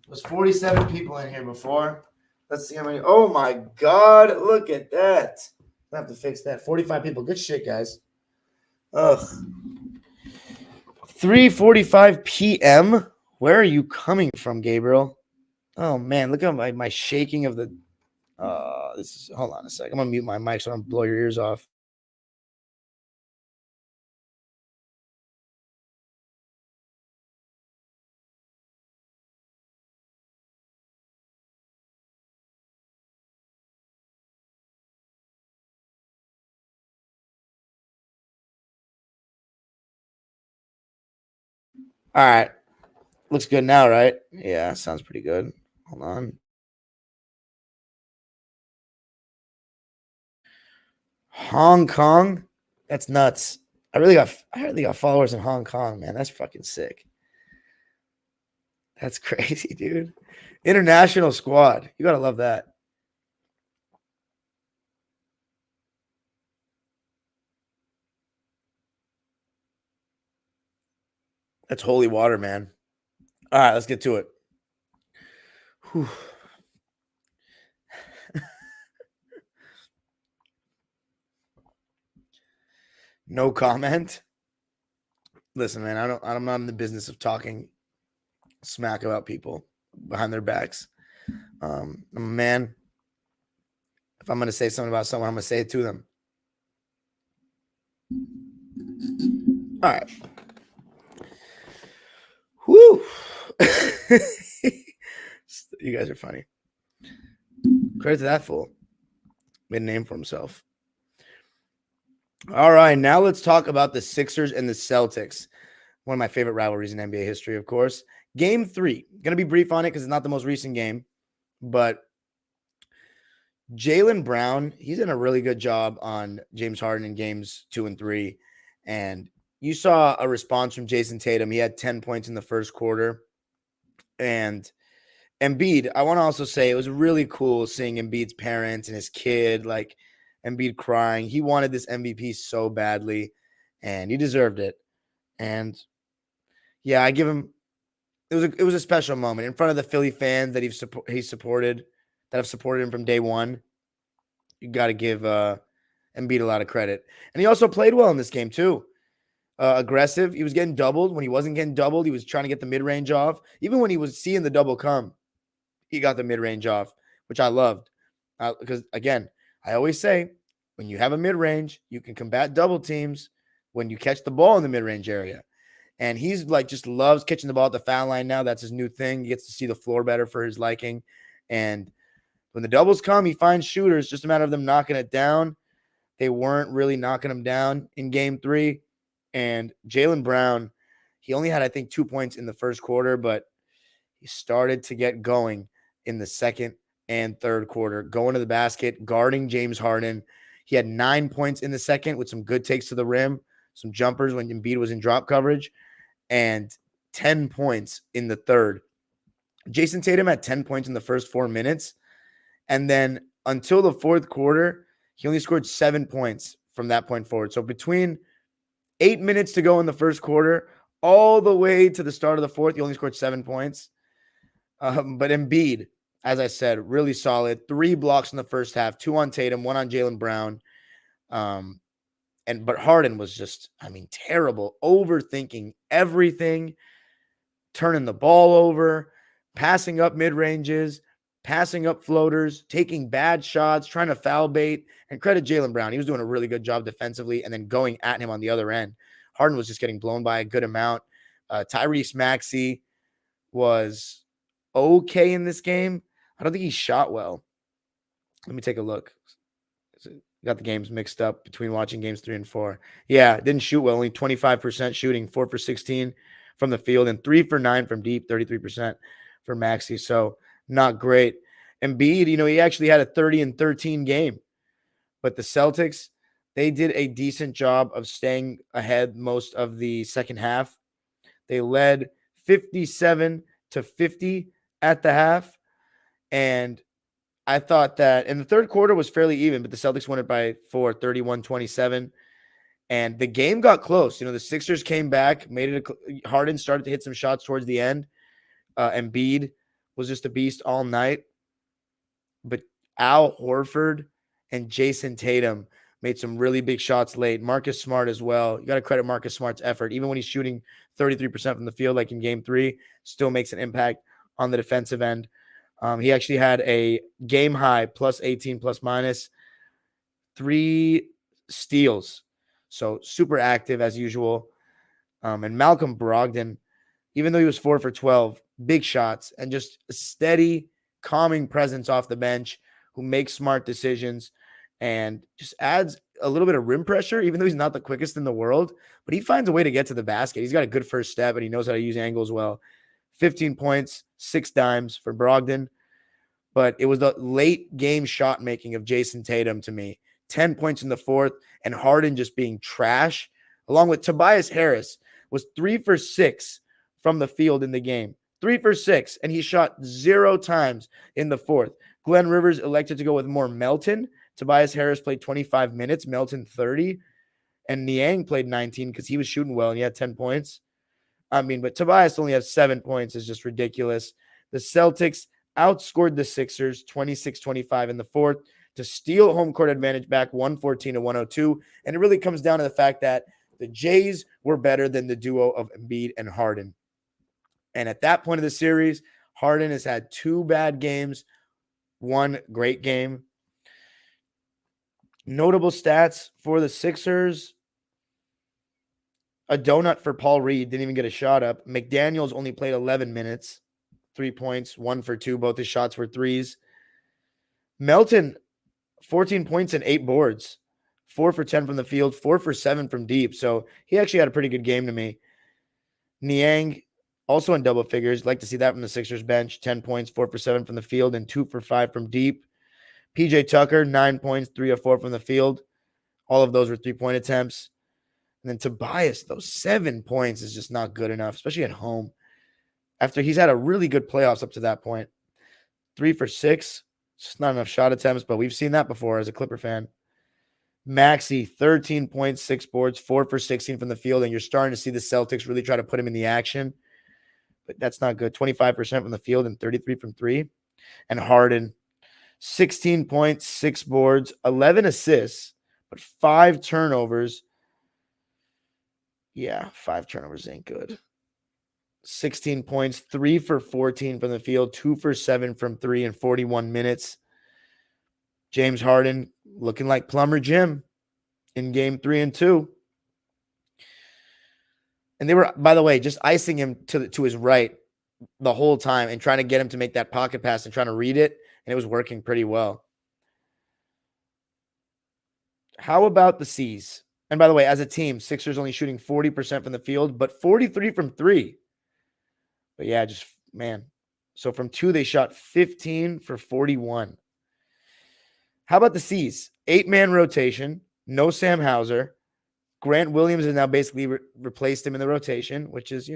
It was 47 people in here before. Let's see how many. Oh, my God. Look at that. I have to fix that. 45 people. Good shit, guys. Ugh. 3:45 p.m. Where are you coming from, Gabriel? Oh, man. Look at my shaking of the. Hold on a sec. I'm going to mute my mic so I don't blow your ears off. All right. Looks good now, right? Yeah, sounds pretty good. Hold on. Hong Kong? That's nuts. I really got followers in Hong Kong, man. That's fucking sick. That's crazy, dude. International squad. You got to love that. That's holy water, man. All right, let's get to it. Whew. No comment. Listen, man, I'm not in the business of talking smack about people behind their backs. I'm a man. If I'm going to say something about someone, I'm going to say it to them. All right. Whew. You guys are funny. Credit to that fool. Made a name for himself. All right, now let's talk about the Sixers and the Celtics. One of my favorite rivalries in NBA history, of course. Game 3. Going to be brief on it because it's not the most recent game. But Jaylen Brown, he's done a really good job on James Harden in games 2 and 3. And you saw a response from Jayson Tatum. He had 10 points in the first quarter. And Embiid, I want to also say it was really cool seeing Embiid's parents and his kid, like Embiid crying. He wanted this MVP so badly, and he deserved it. And yeah, I give him. It was a special moment in front of the Philly fans that he supported, that have supported him from day one. You got to give Embiid a lot of credit, and he also played well in this game too. Aggressive. He was getting doubled. When he wasn't getting doubled, he was trying to get the mid-range off. Even when he was seeing the double come, he got the mid-range off, which I loved. Because, again, I always say, when you have a mid-range, you can combat double teams when you catch the ball in the mid-range area. And he's like just loves catching the ball at the foul line now. That's his new thing. He gets to see the floor better for his liking. And when the doubles come, he finds shooters. Just a matter of them knocking it down. They weren't really knocking him down in game 3. And Jaylen Brown, he only had, I think, 2 points in the first quarter, but he started to get going in the second and third quarter, going to the basket, guarding James Harden. He had 9 points in the second with some good takes to the rim, some jumpers when Embiid was in drop coverage, and 10 points in the third. Jayson Tatum had 10 points in the first 4 minutes, and then until the fourth quarter, he only scored 7 points from that point forward. So between 8 minutes to go in the first quarter, all the way to the start of the fourth, he only scored 7 points. But Embiid, as I said, really solid. 3 blocks in the first half, 2 on Tatum, 1 on Jaylen Brown. But Harden was just, terrible, overthinking everything, turning the ball over, passing up mid-ranges, passing up floaters, taking bad shots, trying to foul bait. And credit Jaylen Brown. He was doing a really good job defensively and then going at him on the other end. Harden was just getting blown by a good amount. Tyrese Maxey was okay in this game. I don't think he shot well. Let me take a look. Got the games mixed up between watching games 3 and 4. Yeah, didn't shoot well. Only 25% shooting, 4 for 16 from the field, and 3 for 9 from deep, 33% for Maxey. So not great. Embiid, he actually had a 30 and 13 game. But the Celtics, they did a decent job of staying ahead most of the second half. They led 57-50 at the half. And I thought that in the third quarter was fairly even, but the Celtics won it by 4, 31-27. And the game got close. The Sixers came back, made it Harden started to hit some shots towards the end. Embiid was just a beast all night. But Al Horford and Jayson Tatum made some really big shots late. Marcus Smart as well. You got to credit Marcus Smart's effort. Even when he's shooting 33% from the field, like in game 3, still makes an impact on the defensive end. He actually had a game high plus 18 plus minus 3 steals. So super active as usual. And Malcolm Brogdon, even though he was 4 for 12, big shots and just a steady, calming presence off the bench who makes smart decisions and just adds a little bit of rim pressure, even though he's not the quickest in the world, but he finds a way to get to the basket. He's got a good first step and he knows how to use angles well. 15 points, 6 dimes for Brogdon. But it was the late game shot making of Jayson Tatum to me. 10 points in the fourth and Harden just being trash, along with Tobias Harris was 3 for 6 from the field in the game. 3 for 6, and he shot 0 times in the fourth. Glenn Rivers elected to go with more Melton. Tobias Harris played 25 minutes, Melton 30, and Niang played 19 because he was shooting well and he had 10 points. But Tobias only has 7 points is just ridiculous. The Celtics outscored the Sixers 26-25 in the fourth to steal home court advantage back 114-102. And it really comes down to the fact that the Jays were better than the duo of Embiid and Harden. And at that point of the series, Harden has had 2 bad games, 1 great game. Notable stats for the Sixers. A donut for Paul Reed. Didn't even get a shot up. McDaniels only played 11 minutes. 3 points, 1 for 2. Both his shots were threes. Melton, 14 points and 8 boards. 4 for 10 from the field, 4 for 7 from deep. So he actually had a pretty good game to me. Niang, also in double figures. Like to see that from the Sixers bench. 10 points, 4 for 7 from the field, and 2 for 5 from deep. PJ Tucker, 9 points, 3 of 4 from the field. All of those were 3-point attempts. And then Tobias, those 7 points is just not good enough, especially at home. After he's had a really good playoffs up to that point. 3 for 6. It's just not enough shot attempts, but we've seen that before as a Clipper fan. Maxey, 13 points, 6 boards, 4 for 16 from the field, and you're starting to see the Celtics really try to put him in the action. But that's not good. 25% from the field and 33 from 3. And Harden, 16 points, 6 boards, 11 assists, but 5 turnovers. Yeah, 5 turnovers ain't good. 16 points, 3 for 14 from the field, 2 for 7 from 3 in 41 minutes. James Harden looking like Plumber Jim in game 3 and 2. And they were, by the way, just icing him to his right the whole time and trying to get him to make that pocket pass and trying to read it. And it was working pretty well. How about the C's? And by the way, as a team, Sixers only shooting 40% from the field, but 43 from 3. But yeah, just, man. So from 2, they shot 15 for 41. How about the C's? 8-man rotation, no Sam Hauser. Grant Williams has now basically replaced him in the rotation, which is,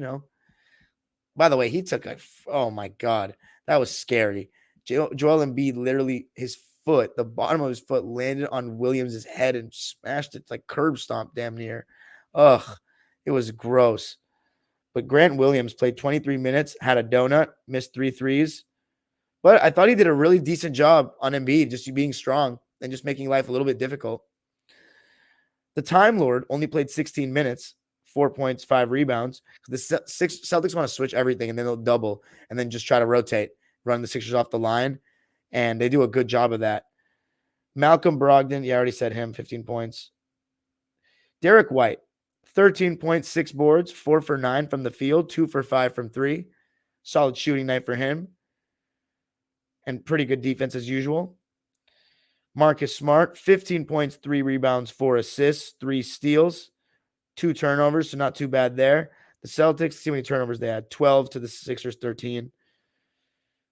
by the way, he took oh my God, that was scary. Joel Embiid literally, his foot, the bottom of his foot landed on Williams' head and smashed it like curb stomp damn near. Ugh, it was gross. But Grant Williams played 23 minutes, had a donut, missed 3 threes. But I thought he did a really decent job on Embiid, just being strong and just making life a little bit difficult. The Time Lord only played 16 minutes, 4 points, 5 rebounds. The Celtics want to switch everything, and then they'll double and then just try to rotate, run the Sixers off the line, and they do a good job of that. Malcolm Brogdon, I already said him, 15 points. Derek White, 13 points, 6 boards, 4 for 9 from the field, 2 for 5 from 3. Solid shooting night for him. And pretty good defense as usual. Marcus Smart, 15 points, 3 rebounds, 4 assists, 3 steals, 2 turnovers, so not too bad there. The Celtics, see how many turnovers they had. 12 to the Sixers, 13.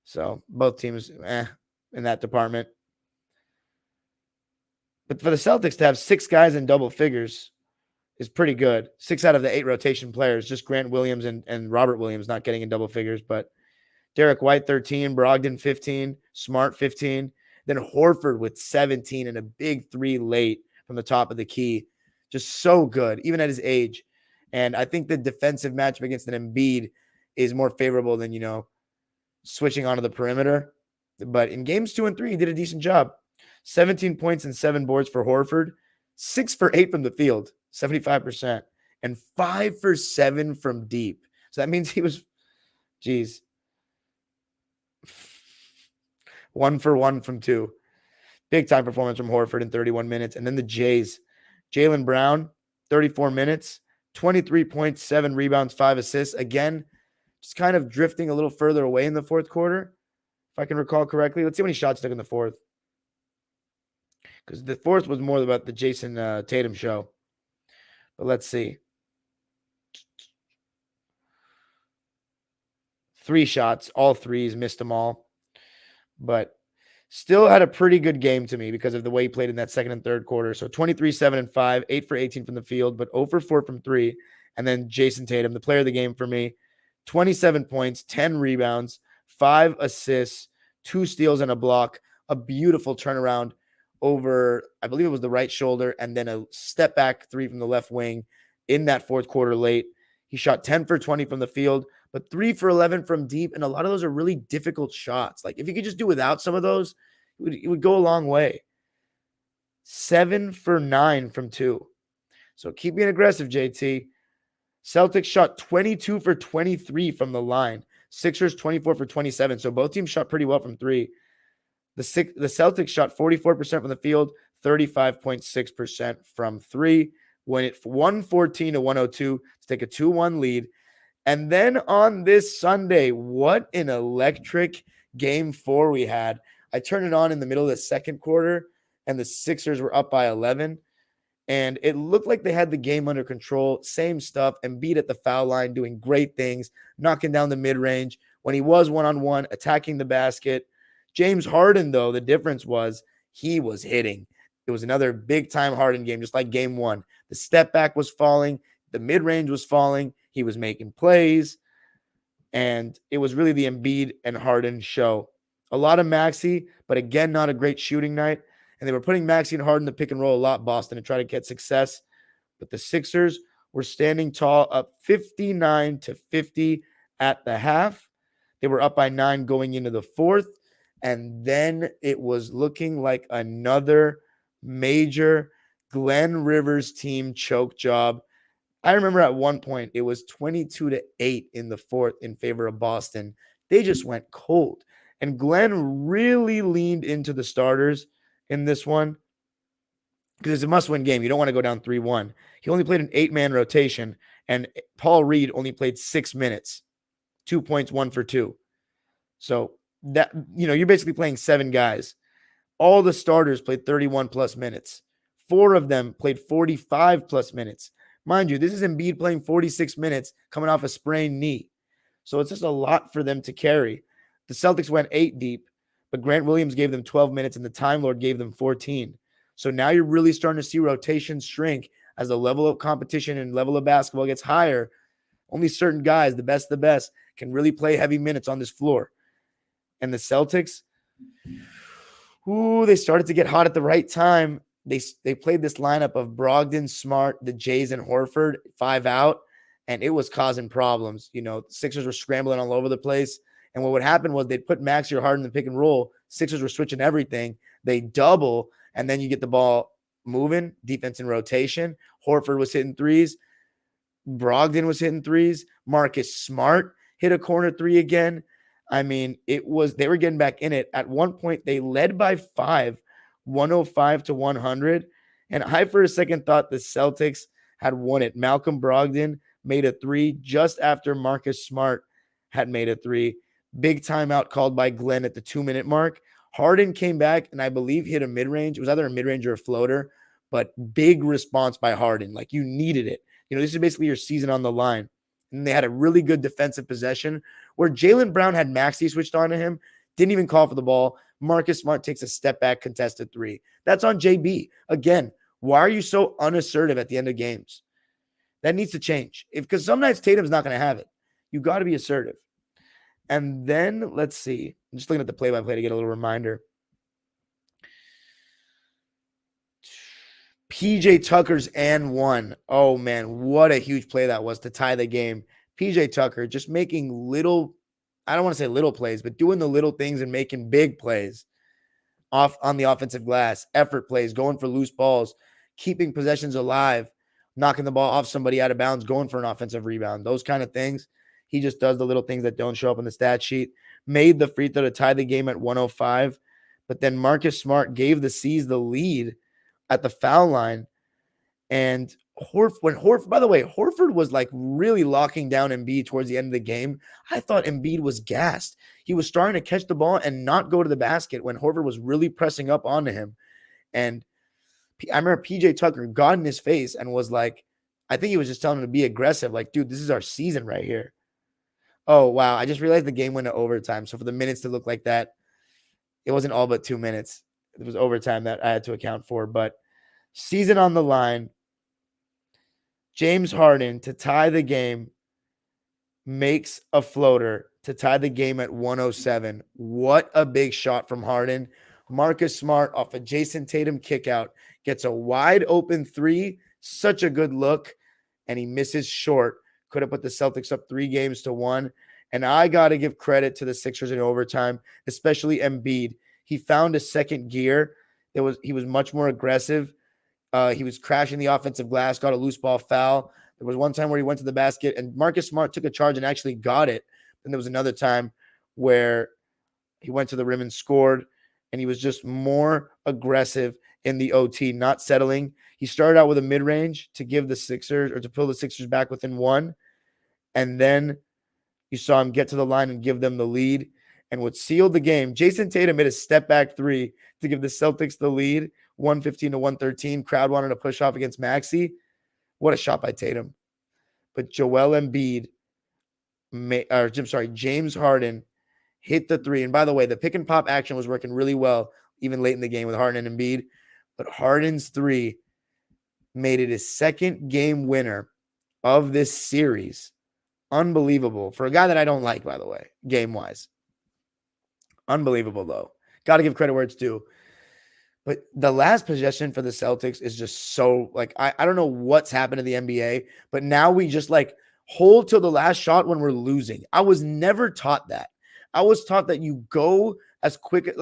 So both teams in that department. But for the Celtics to have 6 guys in double figures is pretty good. 6 out of the 8 rotation players, just Grant Williams and Robert Williams not getting in double figures. But Derek White, 13, Brogdon, 15, Smart, 15. Then Horford with 17 and a big 3 late from the top of the key. Just so good, even at his age. And I think the defensive matchup against an Embiid is more favorable than, switching onto the perimeter. But in games 2 and 3, he did a decent job. 17 points and 7 boards for Horford. 6 for 8 from the field, 75%. And 5 for 7 from deep. So that means he was, 1 for 1 from 2. Big time performance from Horford in 31 minutes. And then the Jays. Jaylen Brown, 34 minutes, 23 points, 7 rebounds, 5 assists. Again, just kind of drifting a little further away in the fourth quarter, if I can recall correctly. Let's see how many shots he took in the fourth. Because the fourth was more about the Jayson Tatum show. But let's see. 3 shots, all threes, missed them all. But still had a pretty good game to me because of the way he played in that second and third quarter. So 23, 7, and 5, 8 for 18 from the field, but 0 for 4 from 3. And then Jayson Tatum, the player of the game for me, 27 points, 10 rebounds, 5 assists, 2 steals and a block, a beautiful turnaround over, I believe it was the right shoulder, and then a step back 3 from the left wing in that fourth quarter late. He shot 10 for 20 from the field, but 3 for 11 from deep. And a lot of those are really difficult shots. Like if you could just do without some of those, it would go a long way. 7 for 9 from 2. So keep being aggressive, JT. Celtics shot 22 for 23 from the line. Sixers 24 for 27. So both teams shot pretty well from 3. The Celtics shot 44% from the field, 35.6% from 3. When it 114 to 102 to take a 2-1 lead. And then on this Sunday, what an electric game 4 we had. I turned it on in the middle of the second quarter, and the Sixers were up by 11. And it looked like they had the game under control. Same stuff. Embiid at the foul line doing great things, knocking down the mid-range. When he was one-on-one, attacking the basket. James Harden, though, the difference was he was hitting. It was another big-time Harden game, just like game 1. The step back was falling. The mid-range was falling. He was making plays. And it was really the Embiid and Harden show. A lot of Maxey, but again, not a great shooting night. And they were putting Maxey and Harden to pick and roll a lot, Boston, to try to get success. But the Sixers were standing tall, up 59 to 50 at the half. They were up by 9 going into the fourth. And then it was looking like another major Glenn Rivers team choke job. I remember at one point it was 22 to 8 in the fourth in favor of Boston. They just went cold. And Glenn really leaned into the starters in this one because it's a must-win game. You don't want to go down 3-1. He only played an 8-man rotation, and Paul Reed only played 6 minutes, 2 points, 1 for 2. So that, you're basically playing 7 guys. All the starters played 31 plus minutes. 4 of them played 45 plus minutes. Mind you, this is Embiid playing 46 minutes coming off a sprained knee. So it's just a lot for them to carry. The Celtics went 8 deep, but Grant Williams gave them 12 minutes and the Time Lord gave them 14. So now you're really starting to see rotations shrink as the level of competition and level of basketball gets higher. Only certain guys, the best, can really play heavy minutes on this floor. And the Celtics, they started to get hot at the right time. They played this lineup of Brogdon, Smart, the Jays, and Horford, 5 out, and it was causing problems. The Sixers were scrambling all over the place. And what would happen was they'd put Maxey or Harden in the pick and roll. Sixers were switching everything. They double, and then you get the ball moving, defense in rotation. Horford was hitting threes. Brogdon was hitting threes. Marcus Smart hit a corner 3 again. I mean, they were getting back in it. At one point, they led by 5, 105 to 100. And I, for a second, thought the Celtics had won it. Malcolm Brogdon made a 3 just after Marcus Smart had made a 3. Big timeout called by Glenn at the 2-minute mark. Harden came back and I believe hit a mid-range. It was either a mid-range or a floater, but big response by Harden. Like you needed it. This is basically your season on the line. And they had a really good defensive possession where Jaylen Brown had Maxey switched on to him, didn't even call for the ball. Marcus Smart takes a step back contested 3. That's on JB. Again, why are you so unassertive at the end of games? That needs to change. Because some nights Tatum's not going to have it. You got to be assertive. And then let's see. I'm just looking at the play-by-play to get a little reminder. PJ Tucker's and 1. Oh, man, what a huge play that was to tie the game. PJ Tucker just making little, I don't want to say little plays, but doing the little things and making big plays off on the offensive glass, effort plays, going for loose balls, keeping possessions alive, knocking the ball off somebody out of bounds, going for an offensive rebound, those kind of things. He just does the little things that don't show up on the stat sheet. Made the free throw to tie the game at 105. But then Marcus Smart gave the C's the lead at the foul line. And Horford was like really locking down Embiid towards the end of the game. I thought Embiid was gassed. He was starting to catch the ball and not go to the basket when Horford was really pressing up onto him. And I remember PJ Tucker got in his face and was like, I think he was just telling him to be aggressive. Like, dude, this is our season right here. Oh, wow. I just realized the game went to overtime. So for the minutes to look like that, it wasn't all but 2 minutes. It was overtime that I had to account for. But season on the line. James Harden to tie the game makes a floater to tie the game at 107. What a big shot from Harden. Marcus Smart off a Jayson Tatum kickout gets a wide open 3. Such a good look. And he misses short. could have put the Celtics up 3-1. And I got to give credit to the Sixers in overtime, especially Embiid. He found a second gear. He was much more aggressive. He was crashing the offensive glass, got a loose ball foul. There was one time where he went to the basket and Marcus Smart took a charge and actually got it. Then there was another time where he went to the rim and scored, and he was just more aggressive in the OT, not settling. He started out with a mid-range to give the Sixers, or to pull the Sixers back within 1. And then you saw him get to the line and give them the lead. And what sealed the game, Jayson Tatum hit a step-back 3 to give the Celtics the lead, 115-113. Crowd wanted to push off against Maxey. What a shot by Tatum. But Joel Embiid, James Harden hit the 3. And by the way, the pick and pop action was working really well, even late in the game with Harden and Embiid. But Harden's 3 made it his second game winner of this series. Unbelievable. For a guy that I don't like, by the way, game-wise. Unbelievable, though. Got to give credit where it's due. But the last possession for the Celtics is just so, I don't know what's happened to the NBA, but now we just, hold till the last shot when we're losing. I was never taught that. I was taught that you go as quick,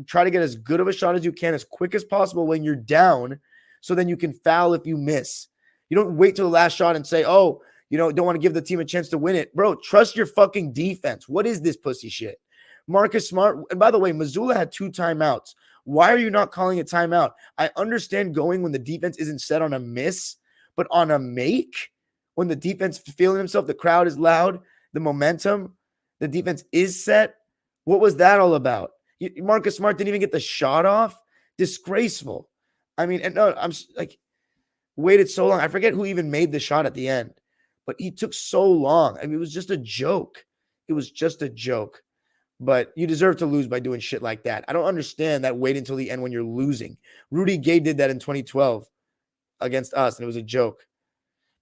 try to get as good of a shot as you can as quick as possible when you're down, so then you can foul if you miss. You don't wait till the last shot and say, oh, don't want to give the team a chance to win it. Bro, trust your fucking defense. What is this pussy shit? Marcus Smart, and by the way, Missoula had 2 timeouts. Why are you not calling a timeout? I understand going when the defense isn't set on a miss, but on a make, when the defense feeling himself, the crowd is loud, the momentum, the defense is set. What was that all about? Marcus Smart didn't even get the shot off. Disgraceful. I mean, and no, I'm waited so long. I forget who even made the shot at the end, but he took so long. I mean, it was just a joke. It was just a joke. But you deserve to lose by doing shit like that. I don't understand that wait until the end when you're losing. Rudy Gay did that in 2012 against us, and it was a joke.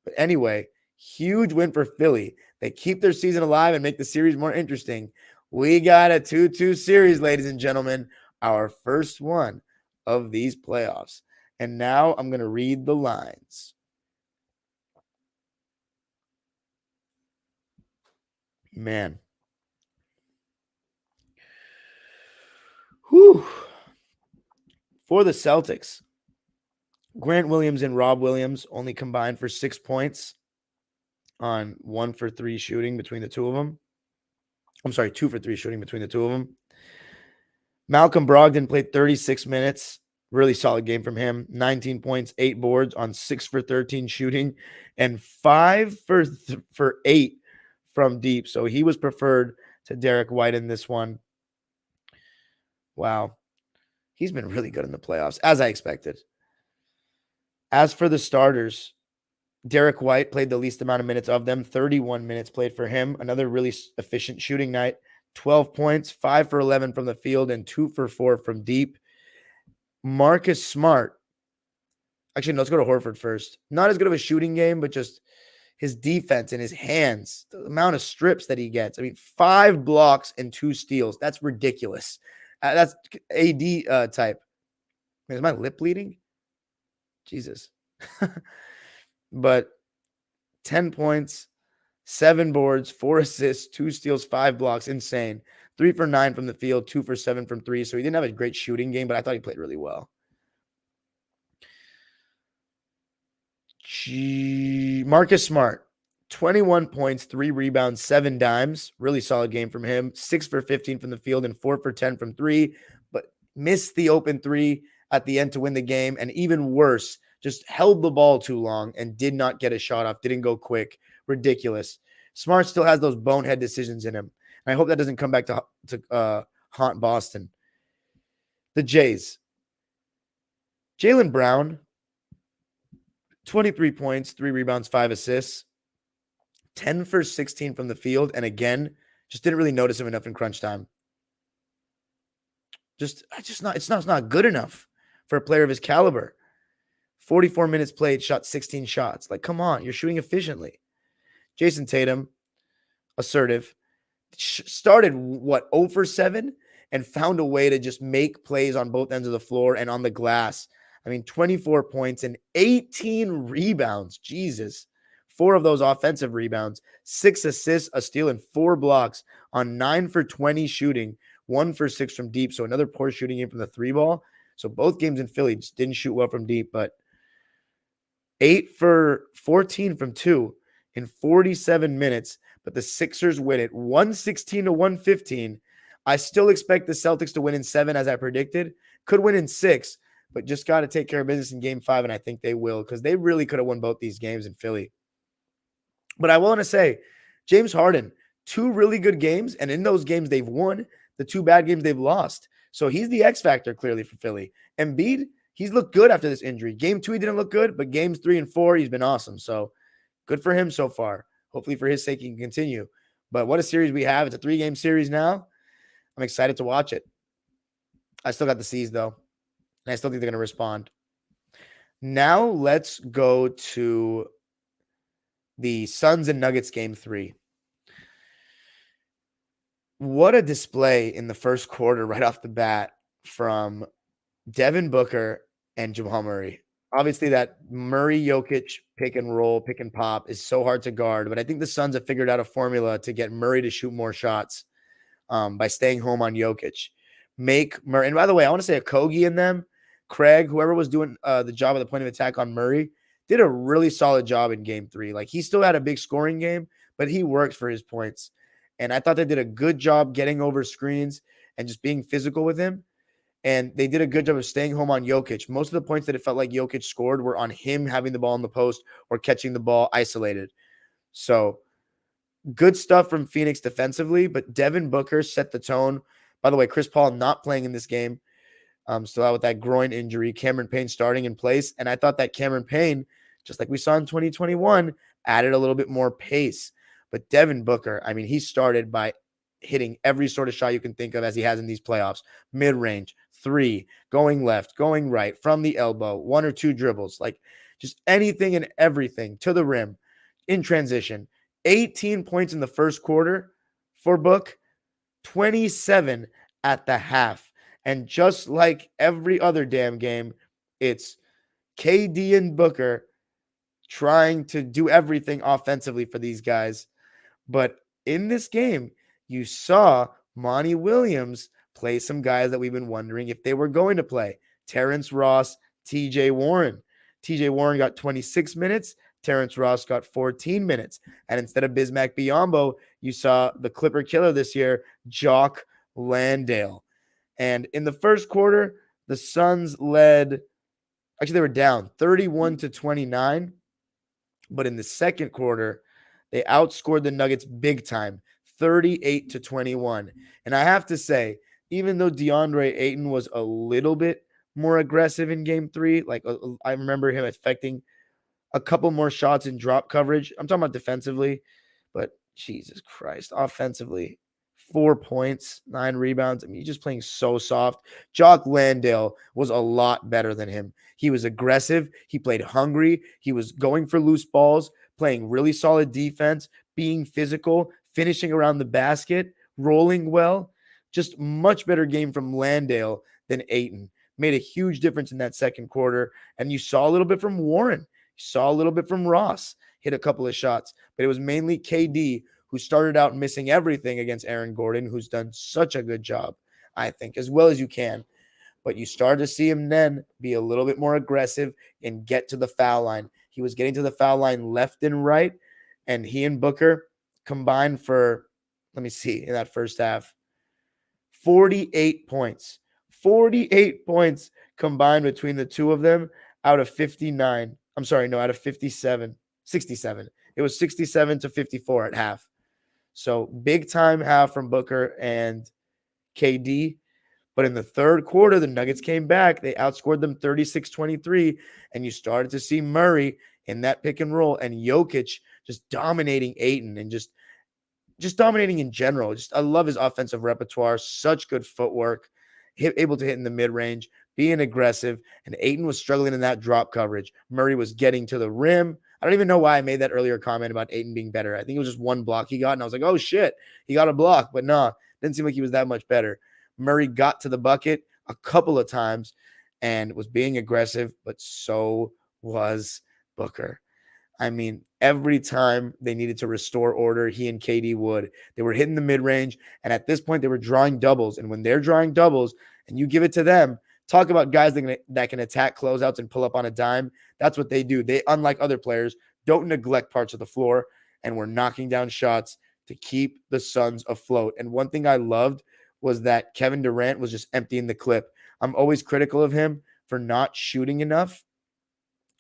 But anyway, huge win for Philly. They keep their season alive and make the series more interesting. We got a 2-2 series, ladies and gentlemen. Our first one of these playoffs. And now I'm going to read the lines. Man. Whew. For the Celtics, Grant Williams and Rob Williams only combined for 6 points on 1 for 3 shooting between the two of them. I'm sorry, 2 for 3 shooting between the two of them. Malcolm Brogdon played 36 minutes. Really solid game from him. 19 points, 8 boards on 6 for 13 shooting, and 5 for 8 from deep. So he was preferred to Derek White in this one. Wow. He's been really good in the playoffs, as I expected. As for the starters, Derek White played the least amount of minutes of them. 31 minutes played for him. Another really efficient shooting night. 12 points, 5 for 11 from the field, and 2 for 4 from deep. Marcus Smart. Actually, no, let's go to Horford first. Not as good of a shooting game, but just his defense and his hands, the amount of strips that he gets. I mean, 5 blocks and 2 steals. That's ridiculous. That's AD type. Man, is my lip bleeding? Jesus. But 10 points, 7 boards, 4 assists, 2 steals, 5 blocks. Insane. 3 for 9 from the field, 2 for 7 from 3. So he didn't have a great shooting game, but I thought he played really well. Marcus Smart, 21 points, 3 rebounds, 7 dimes. Really solid game from him. 6 for 15 from the field and 4 for 10 from 3, but missed the open 3 at the end to win the game. And even worse, just held the ball too long and did not get a shot off. Didn't go quick. Ridiculous. Smart still has those bonehead decisions in him. And I hope that doesn't come back to haunt Boston. The Jays. Jaylen Brown, 23 points, 3 rebounds, 5 assists. 10 for 16 from the field. And again, just didn't really notice him enough in crunch time. It's not good enough for a player of his caliber. 44 minutes played, shot 16 shots. Like, come on, you're shooting efficiently. Jayson Tatum, assertive. Started, 0 for 7? And found a way to just make plays on both ends of the floor and on the glass. I mean, 24 points and 18 rebounds. Jesus. 4 of those offensive rebounds, 6 assists, a steal, and 4 blocks on 9 for 20 shooting, 1 for 6 from deep. So another poor shooting game from the 3 ball. So both games in Philly just didn't shoot well from deep, but 8 for 14 from 2 in 47 minutes. But the Sixers win it 116-115. I still expect the Celtics to win in 7 as I predicted. Could win in 6, but just got to take care of business in game 5, and I think they will because they really could have won both these games in Philly. But I want to say, James Harden, 2 really good games, and in those games they've won. The 2 bad games they've lost. So he's the X factor clearly for Philly. Embiid, he's looked good after this injury. Game 2 he didn't look good, but games 3 and 4 he's been awesome. So good for him so far. Hopefully for his sake he can continue. But what a series we have. It's a 3-game series now. I'm excited to watch it. I still got the C's though, and I still think they're going to respond. Now let's go to the Suns and Nuggets game 3. What a display in the first quarter right off the bat from Devin Booker and Jamal Murray. Obviously, that Murray-Jokic pick and roll, pick and pop is so hard to guard, but I think the Suns have figured out a formula to get Murray to shoot more shots by staying home on Jokic. Make Murray, and by the way, I want to say a Kogi in them, Craig, whoever was doing the job of the point of attack on Murray, did a really solid job in game 3. Like, he still had a big scoring game, but he worked for his points. And I thought they did a good job getting over screens and just being physical with him. And they did a good job of staying home on Jokic. Most of the points that it felt like Jokic scored were on him having the ball in the post or catching the ball isolated. So good stuff from Phoenix defensively, but Devin Booker set the tone. By the way, Chris Paul not playing in this game. Still out with that groin injury. Cameron Payne starting in place. And I thought that Cameron Payne, just like we saw in 2021, added a little bit more pace. But Devin Booker, I mean, he started by hitting every sort of shot you can think of as he has in these playoffs. Mid-range, 3, going left, going right, from the elbow, 1 or 2 dribbles, like just anything and everything to the rim in transition. 18 points in the first quarter for Book, 27 at the half. And just like every other damn game, it's KD and Booker trying to do everything offensively for these guys. But in this game, you saw Monty Williams play some guys that we've been wondering if they were going to play. Terrence Ross, TJ Warren. TJ Warren got 26 minutes. Terrence Ross got 14 minutes. And instead of Bismack Biyombo, you saw the Clipper killer this year, Jock Landale. And in the first quarter, the Suns led, actually they were down 31-29. But in the second quarter, they outscored the Nuggets big time, 38-21. And I have to say, even though DeAndre Ayton was a little bit more aggressive in game 3, like I remember him affecting a couple more shots in drop coverage. I'm talking about defensively, but Jesus Christ, offensively, 4 points, 9 rebounds. I mean, he's just playing so soft. Jock Landale was a lot better than him. He was aggressive. He played hungry. He was going for loose balls, playing really solid defense, being physical, finishing around the basket, rolling well. Just much better game from Landale than Ayton. Made a huge difference in that second quarter. And you saw a little bit from Warren. You saw a little bit from Ross. Hit a couple of shots. But it was mainly KD who started out missing everything against Aaron Gordon, who's done such a good job, I think, as well as you can. But you started to see him then be a little bit more aggressive and get to the foul line. He was getting to the foul line left and right, and he and Booker combined for, let me see, in that first half, 48 points. 48 points combined between the two of them out of 59. I'm sorry, no, out of 57. 67. It was 67-54 at half. So big time half from Booker and KD. But in the third quarter, the Nuggets came back. They outscored them 36-23. And you started to see Murray in that pick and roll and Jokic just dominating Ayton and just dominating in general. I love his offensive repertoire. Such good footwork. Able to hit in the mid-range, being aggressive. And Ayton was struggling in that drop coverage. Murray was getting to the rim. I don't even know why I made that earlier comment about Ayton being better. I think it was just one block he got, and I was like, oh, shit, he got a block. But no, didn't seem like he was that much better. Murray got to the bucket a couple of times and was being aggressive, but so was Booker. I mean, every time they needed to restore order, he and KD would. They were hitting the mid-range, and at this point, they were drawing doubles. And when they're drawing doubles and you give it to them, talk about guys that can attack closeouts and pull up on a dime. That's what they do. They, unlike other players, don't neglect parts of the floor, and were knocking down shots to keep the Suns afloat. And one thing I loved was that Kevin Durant was just emptying the clip. I'm always critical of him for not shooting enough.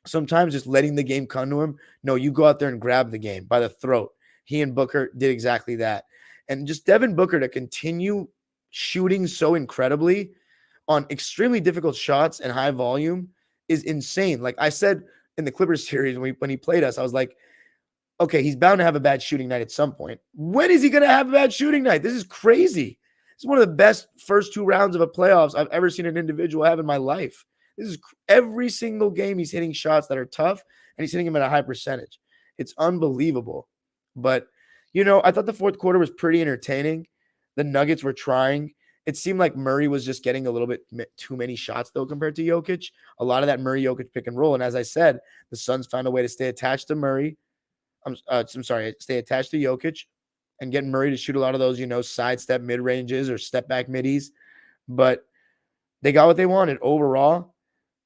Sometimes just letting the game come to him. No, you go out there and grab the game by the throat. He and Booker did exactly that. And just Devin Booker to continue shooting so incredibly on extremely difficult shots and high volume is insane. Like I said in the Clippers series when he played us, I was like, okay, he's bound to have a bad shooting night at some point. When is he going to have a bad shooting night? This is crazy. This is one of the best first 2 rounds of a playoffs I've ever seen an individual have in my life. This is every single game he's hitting shots that are tough, and he's hitting them at a high percentage. It's unbelievable. But, I thought the fourth quarter was pretty entertaining. The Nuggets were trying. It seemed like Murray was just getting a little bit too many shots, though, compared to Jokic. A lot of that Murray-Jokic pick and roll. And as I said, the Suns found a way to stay attached to Murray. Stay attached to Jokic and get Murray to shoot a lot of those, sidestep mid-ranges or step-back middies. But they got what they wanted overall.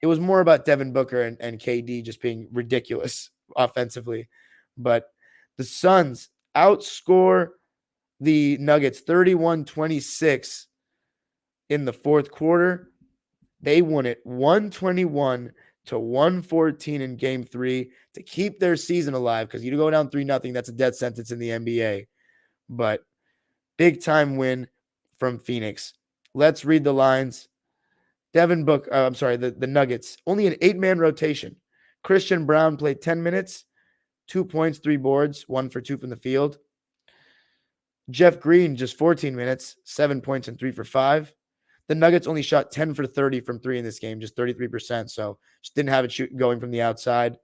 It was more about Devin Booker and KD just being ridiculous offensively. But the Suns outscore the Nuggets 31-26 in the fourth quarter. They won it 121-114 in game 3 to keep their season alive, because you go down 3-0, that's a death sentence in the NBA. But big time win from Phoenix. Let's read the lines. The Nuggets, only an 8-man rotation. Christian Brown played 10 minutes, 2 points, 3 boards, 1 for 2 from the field. Jeff Green, just 14 minutes, 7 points and 3 for 5. The Nuggets only shot 10 for 30 from 3 in this game, just 33%, so just didn't have it going from the outside.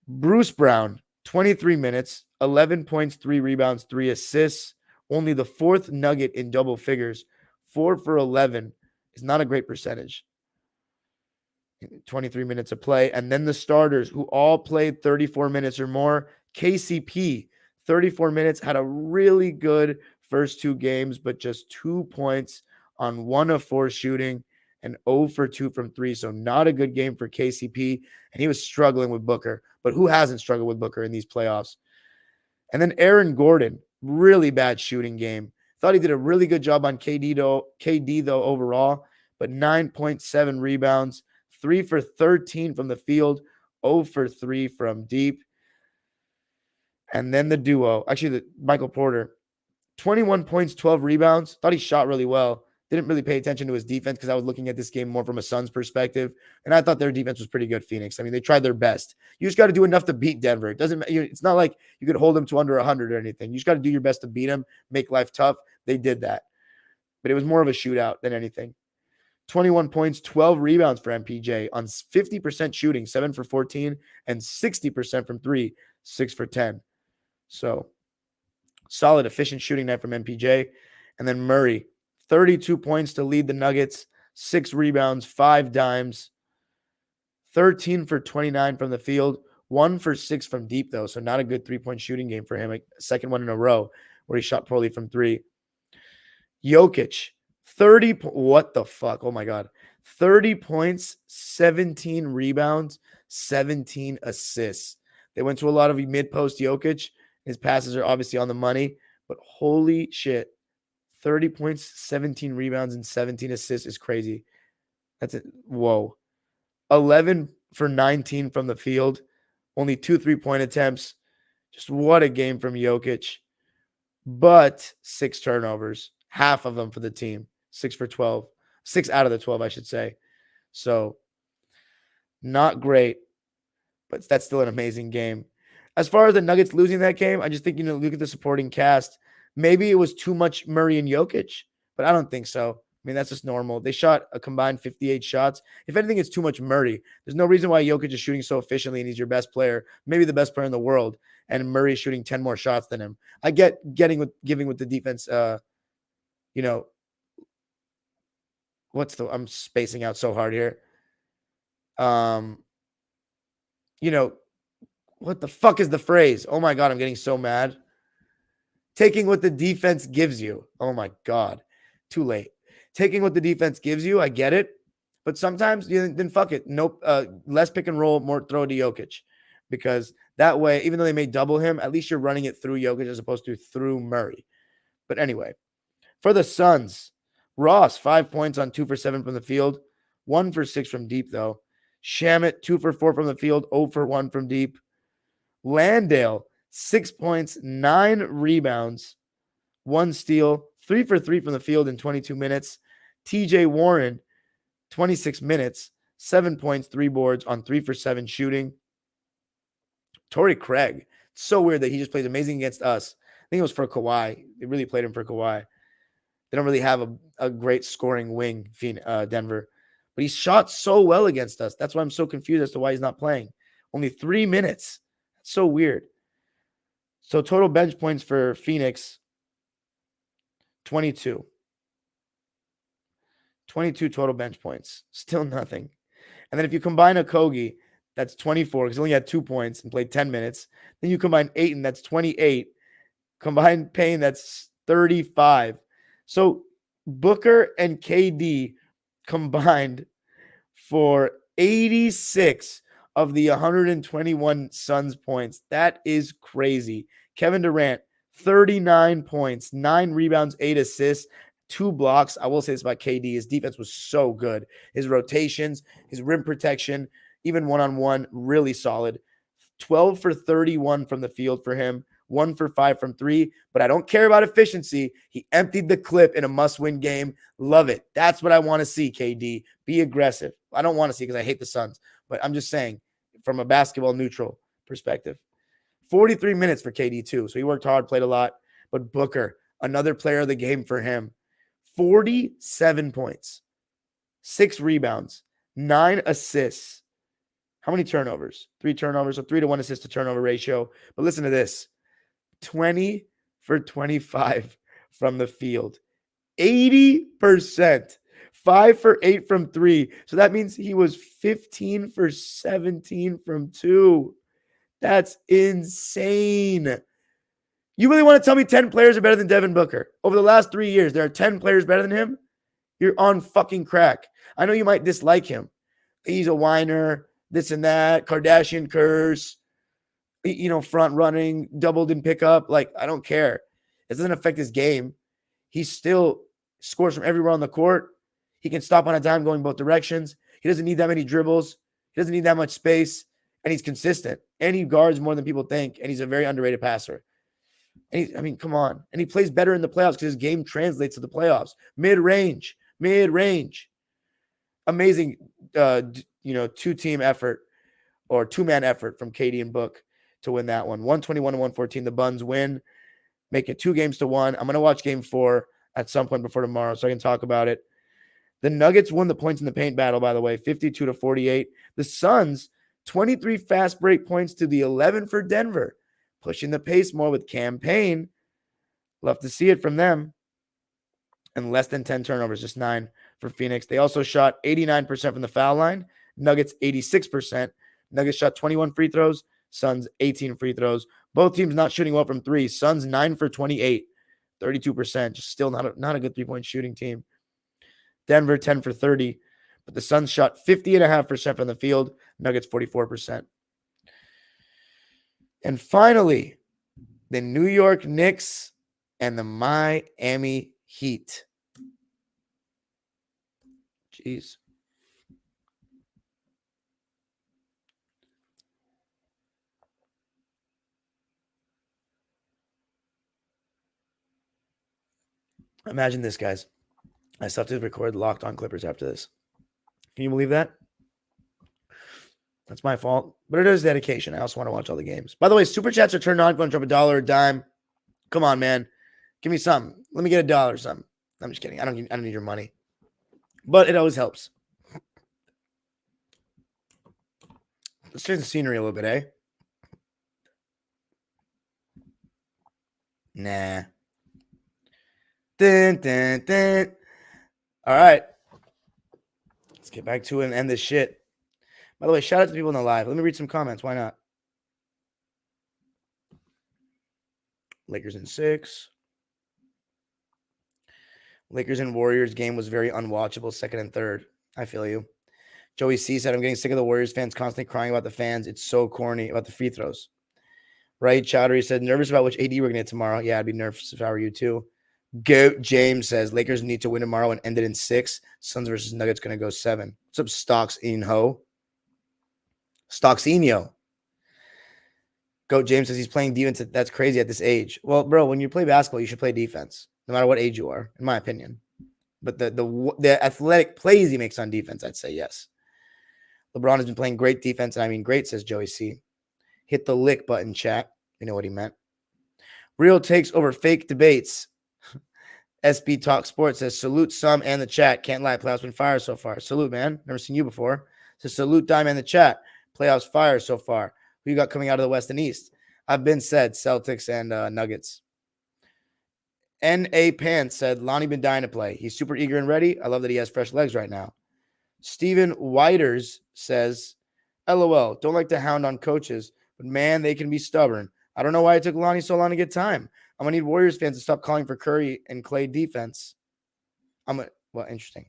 Bruce Brown, 23 minutes, 11 points, 3 rebounds, 3 assists. Only the 4th Nugget in double figures, 4 for 11. Is not a great percentage. 23 minutes of play. And then the starters, who all played 34 minutes or more. KCP, 34 minutes, had a really good first 2 games, but just 2 points on 1 of 4 shooting and 0 for 2 from 3. So not a good game for KCP. And he was struggling with Booker. But who hasn't struggled with Booker in these playoffs? And then Aaron Gordon, really bad shooting game. Thought he did a really good job on KD though overall, but 9.7 rebounds, 3 for 13 from the field, 0 for 3 from deep. And then the duo, Michael Porter, 21 points, 12 rebounds. Thought he shot really well. Didn't really pay attention to his defense because I was looking at this game more from a Suns perspective, and I thought their defense was pretty good, Phoenix. I mean, they tried their best. You just got to do enough to beat Denver. It doesn't. It's not like you could hold them to under 100 or anything. You just got to do your best to beat them, make life tough. They did that, but it was more of a shootout than anything. 21 points, 12 rebounds for MPJ on 50% shooting, 7 for 14, and 60% from 3, 6 for 10. So solid, efficient shooting night from MPJ. And then Murray, 32 points to lead the Nuggets, 6 rebounds, 5 dimes, 13 for 29 from the field, 1 for 6 from deep, though. So not a good 3-point shooting game for him. A second one in a row where he shot poorly from 3. Jokic, 30. What the fuck? Oh, my God. 30 points, 17 rebounds, 17 assists. They went to a lot of mid-post Jokic. His passes are obviously on the money, but holy shit. 30 points, 17 rebounds, and 17 assists is crazy. That's it. Whoa. 11 for 19 from the field. Only 2 3-point attempts. Just what a game from Jokic. But 6 turnovers. Half of them for the team. 6 for 12. 6 out of the 12, I should say. So, not great. But that's still an amazing game. As far as the Nuggets losing that game, I just think, look at the supporting cast. Maybe it was too much Murray and Jokic, but I don't think so. I mean, that's just normal. They shot a combined 58 shots. If anything, it's too much Murray. There's no reason why Jokic is shooting so efficiently and he's your best player, maybe the best player in the world, and Murray is shooting 10 more shots than him. I get giving with the defense, I'm spacing out so hard here. What the fuck is the phrase? Oh my God, I'm getting so mad. Taking what the defense gives you. Oh my God. Too late. Taking what the defense gives you, I get it. But sometimes, then fuck it. Nope. Less pick and roll, more throw to Jokic. Because that way, even though they may double him, at least you're running it through Jokic as opposed to through Murray. But anyway, for the Suns, Ross, 5 points on 2 for 7 from the field. 1 for 6 from deep, though. Shamet, 2 for 4 from the field. 0 for 1 from deep. Landale, 6 points, 9 rebounds, 1 steal, 3 for 3 from the field in 22 minutes. TJ Warren, 26 minutes, 7 points, 3 boards on 3 for 7 shooting. Torrey Craig, it's so weird that he just plays amazing against us. I think it was for Kawhi. They really played him for Kawhi. They don't really have a great scoring wing, Denver. But he shot so well against us. That's why I'm so confused as to why he's not playing. Only 3 minutes. That's so weird. So total bench points for Phoenix, 22. 22 total bench points. Still nothing. And then if you combine Okogie, that's 24 because he only had 2 points and played 10 minutes. Then you combine Ayton, that's 28. Combine Payne, that's 35. So Booker and KD combined for 86 of the 121 Suns points. That is crazy. Kevin Durant, 39 points, 9 rebounds, 8 assists, 2 blocks. I will say this about KD. His defense was so good. His rotations, his rim protection, even one-on-one, really solid. 12 for 31 from the field for him. 1 for 5 from 3. But I don't care about efficiency. He emptied the clip in a must-win game. Love it. That's what I want to see, KD. Be aggressive. I don't want to see because I hate the Suns. But I'm just saying, from a basketball neutral perspective. 43 minutes for KD too. So he worked hard, played a lot. But Booker, another player of the game for him. 47 points, 6 rebounds, 9 assists. How many turnovers? 3 turnovers, so 3 to 1 assist to turnover ratio. But listen to this. 20 for 25 from the field. 80%. 5 for 8 from 3. So that means he was 15 for 17 from 2. That's insane. You really want to tell me 10 players are better than Devin Booker? Over the last 3 years, there are 10 players better than him? You're on fucking crack. I know you might dislike him. He's a whiner, this and that, Kardashian curse, front running, doubled in pickup. Like, I don't care. It doesn't affect his game. He still scores from everywhere on the court. He can stop on a dime going both directions. He doesn't need that many dribbles. He doesn't need that much space. And he's consistent. And he guards more than people think. And he's a very underrated passer. And come on. And he plays better in the playoffs because his game translates to the playoffs. Mid-range. Amazing, two-team effort or two-man effort from KD and Book to win that one. 121 to 114. The Buns win. Make it 2-1. I'm going to watch game 4 at some point before tomorrow so I can talk about it. The Nuggets won the points in the paint battle, by the way, 52 to 48. The Suns, 23 fast break points to the 11 for Denver. Pushing the pace more with campaign. Love to see it from them. And less than 10 turnovers, just 9 for Phoenix. They also shot 89% from the foul line. Nuggets, 86%. Nuggets shot 21 free throws. Suns, 18 free throws. Both teams not shooting well from 3. Suns, 9 for 28. 32%. Just still not a good three-point shooting team. Denver, 10 for 30. But the Suns shot 50.5% from the field. Nuggets, 44%. And finally, the New York Knicks and the Miami Heat. Jeez. Imagine this, guys. I still have to record Locked On Clippers after this. Can you believe that? That's my fault. But it is dedication. I also want to watch all the games. By the way, Super Chats are turned on. If you want to drop $1 or a dime. Come on, man. Give me something. Let me get $1 or something. I'm just kidding. I don't need your money. But it always helps. Let's change the scenery a little bit, eh? Nah. Dun, dun, dun. All right. Let's get back to it and end this shit. By the way, shout out to people in the live. Let me read some comments. Why not? Lakers in 6. Lakers and Warriors game was very unwatchable, second and third. I feel you. Joey C said, I'm getting sick of the Warriors fans constantly crying about the fans. It's so corny about the free throws. Right, Chowdhury said, nervous about which AD we're going to get tomorrow. Yeah, I'd be nervous if I were you too. Goat James says, Lakers need to win tomorrow and end it in 6. Suns versus Nuggets going to go 7. What's up, Stocks Inho? Stocksinho. Goat James says he's playing defense. That's crazy at this age. Well, bro, when you play basketball, you should play defense, no matter what age you are, in my opinion. But the athletic plays he makes on defense, I'd say yes. LeBron has been playing great defense, and I mean great, says Joey C. Hit the lick button, chat. You know what he meant. Real takes over fake debates. SB Talk Sports says, salute some and the chat. Can't lie, playoffs been fire so far. Salute, man. Never seen you before. Says, salute Dime and the chat. Playoffs fire so far. Who you got coming out of the West and East? I've been said Celtics and Nuggets. N.A. Pants said, Lonnie been dying to play. He's super eager and ready. I love that he has fresh legs right now. Steven Whiters says, LOL, don't like to hound on coaches, but man, they can be stubborn. I don't know why it took Lonnie so long to get time. I'm going to need Warriors fans to stop calling for Curry and Klay defense. Well, interesting.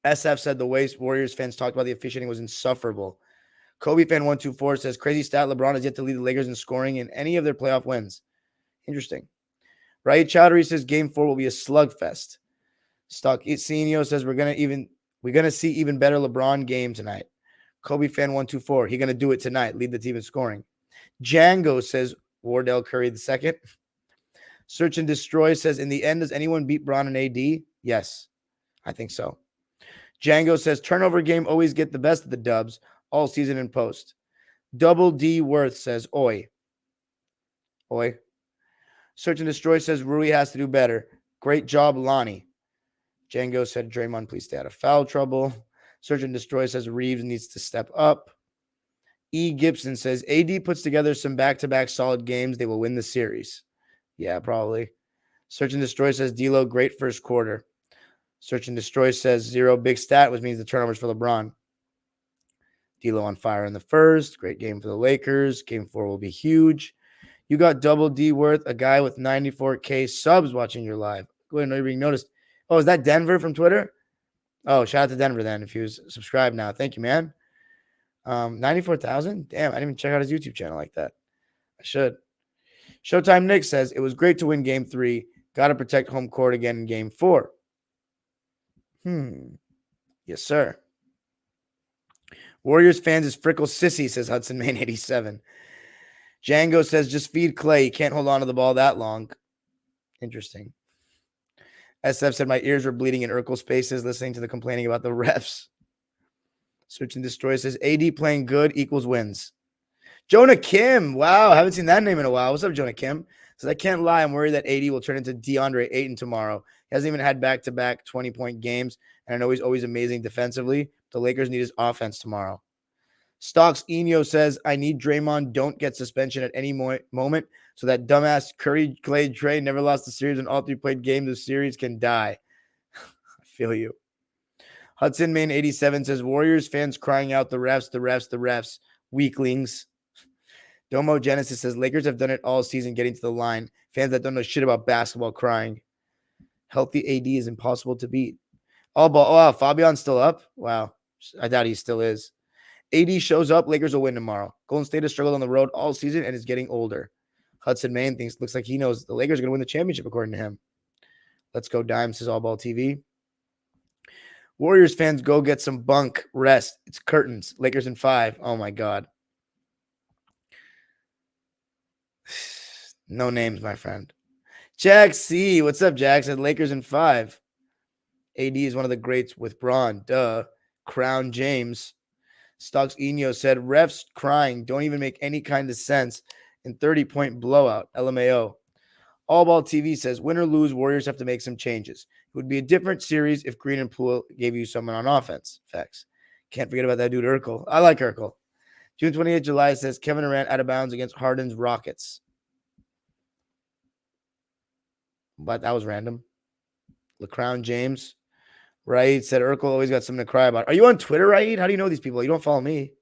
SF said the way Warriors fans talked about the officiating was insufferable. Kobe fan 124 says, crazy stat, LeBron has yet to lead the Lakers in scoring in any of their playoff wins. Interesting. Right Chowdhury says game 4 will be a slugfest. Stock Senio says we're gonna see even better LeBron game tonight. Kobe fan 124, he gonna do it tonight, lead the team in scoring. Django says Wardell Curry II. Search and Destroy says, in the end, does anyone beat Bron and AD? Yes, I think so. Django says turnover game always get the best of the dubs all season and post. Double D Worth says oi. Oi. Search and Destroy says Rui has to do better. Great job, Lonnie. Django said Draymond, please stay out of foul trouble. Search and Destroy says Reeves needs to step up. E. Gibson says AD puts together some back-to-back solid games. They will win the series. Yeah, probably. Search and Destroy says D'Lo, great first quarter. Search and Destroy says 0 big stat, which means the turnovers for LeBron. D'Lo on fire in the first. Great game for the Lakers. Game 4 will be huge. You got Double D Worth, a guy with 94K subs watching your live. Go ahead and being noticed. Oh, is that Denver from Twitter? Oh, shout out to Denver then if he was subscribed now. Thank you, man. 94,000? Damn, I didn't even check out his YouTube channel like that. I should. Showtime Nick says, it was great to win game 3. Got to protect home court again in game 4. Yes, sir. Warriors fans is Frickle Sissy, says Hudson Main 87. Django says, just feed Klay. He can't hold on to the ball that long. Interesting. SF said, my ears were bleeding in Urkel spaces listening to the complaining about the refs. Search and Destroy says, AD playing good equals wins. Jonah Kim. Wow, haven't seen that name in a while. What's up, Jonah Kim? Says, I can't lie. I'm worried that AD will turn into DeAndre Ayton tomorrow. He hasn't even had back-to-back 20-point games, and I know he's always amazing defensively. The Lakers need his offense tomorrow. Stocks Eno says, I need Draymond don't get suspension at any moment so that dumbass Curry, Klay, Trey never lost the series and all 3 played games. The series can die. I feel you. Hudson Main 87 says, Warriors fans crying out the refs, the refs, the refs. Weaklings. Domo Genesis says, Lakers have done it all season getting to the line. Fans that don't know shit about basketball crying. Healthy AD is impossible to beat. All ball. Oh, wow. Fabian's still up? Wow. I doubt he still is. AD shows up. Lakers will win tomorrow. Golden State has struggled on the road all season and is getting older. Hudson Main looks like he knows the Lakers are going to win the championship, according to him. Let's go, Dime, says All Ball TV. Warriors fans, go get some bunk rest. It's curtains. Lakers in 5. Oh, my God. No names, my friend. Jack C. What's up, Jack? Said Lakers in 5. AD is one of the greats with Braun. Duh. Crown James. Stocks Eno said, refs crying don't even make any kind of sense in 30-point blowout. LMAO. All Ball TV says, win or lose, Warriors have to make some changes. It would be a different series if Green and Poole gave you someone on offense. Facts. Can't forget about that dude, Urkel. I like Urkel. June 28th, July says, Kevin Durant out of bounds against Harden's Rockets. But that was random. LeCrown James. Right, said Urkel always got something to cry about. Are you on Twitter, right? How do you know these people? You don't follow me.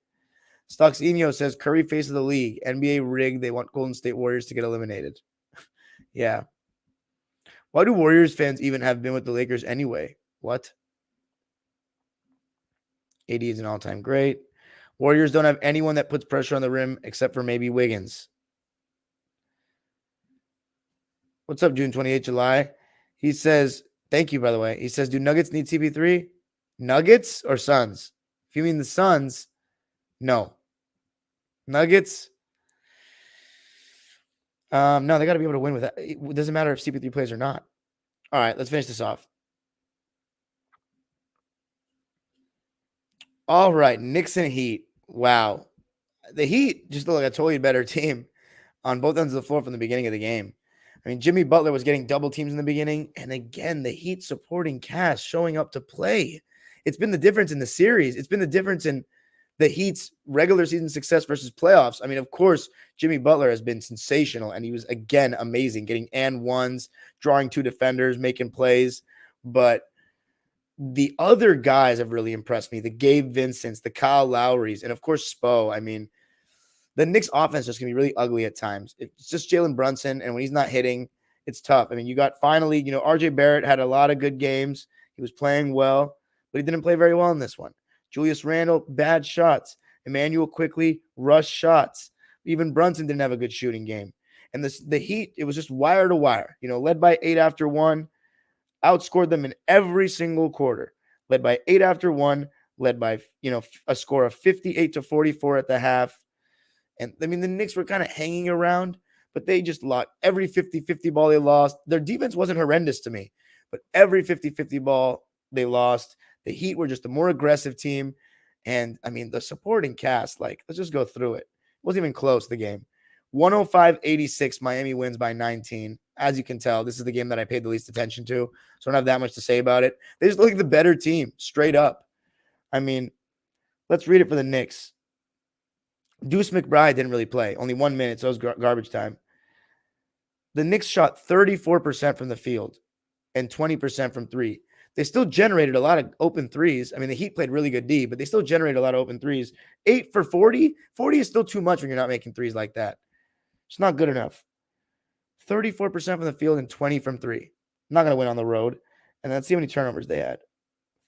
Stocks Eno says Curry face of the league. NBA rigged. They want Golden State Warriors to get eliminated. Yeah. Why do Warriors fans even have been with the Lakers anyway? What? AD is an all-time great. Warriors don't have anyone that puts pressure on the rim except for maybe Wiggins. What's up, June 28th, July? He says, thank you, by the way. He says, do Nuggets need CP3? Nuggets or Suns? If you mean the Suns, no. Nuggets, no, they got to be able to win with that. It doesn't matter if CP3 plays or not. All right, let's finish this off. All right, Knicks and Heat. Wow. The Heat just look like a totally better team on both ends of the floor from the beginning of the game. I mean, Jimmy Butler was getting double teams in the beginning. And again, the Heat supporting cast showing up to play. It's been the difference in the series. It's been the difference in the Heat's regular season success versus playoffs. I mean, of course, Jimmy Butler has been sensational, and he was, again, amazing, getting and ones, drawing two defenders, making plays. But the other guys have really impressed me. The Gabe Vincents, the Kyle Lowrys, and, of course, Spo. I mean, the Knicks offense is going to be really ugly at times. It's just Jalen Brunson, and when he's not hitting, it's tough. I mean, you got finally, RJ Barrett had a lot of good games. He was playing well, but he didn't play very well in this one. Julius Randle, bad shots. Emmanuel quickly, rush shots. Even Brunson didn't have a good shooting game. And the Heat, it was just wire to wire. Led by 8 after 1, outscored them in every single quarter. Led by 8 after 1, led by, a score of 58-44 at the half. And, I mean, the Knicks were kind of hanging around, but they just lost every 50-50 ball they lost. Their defense wasn't horrendous to me, but every 50-50 ball they lost. The Heat were just a more aggressive team. And, I mean, the supporting cast, let's just go through it. It wasn't even close, the game. 105-86, Miami wins by 19. As you can tell, this is the game that I paid the least attention to, so I don't have that much to say about it. They just look like the better team, straight up. I mean, let's read it for the Knicks. Deuce McBride didn't really play. Only 1 minute, so it was garbage time. The Knicks shot 34% from the field and 20% from three. They still generated a lot of open threes. I mean, the Heat played really good D, but they still generated a lot of open threes. 8 for 40. 40 is still too much when you're not making threes like that. It's not good enough. 34% from the field and 20 from three. Not going to win on the road. And let's see how many turnovers they had.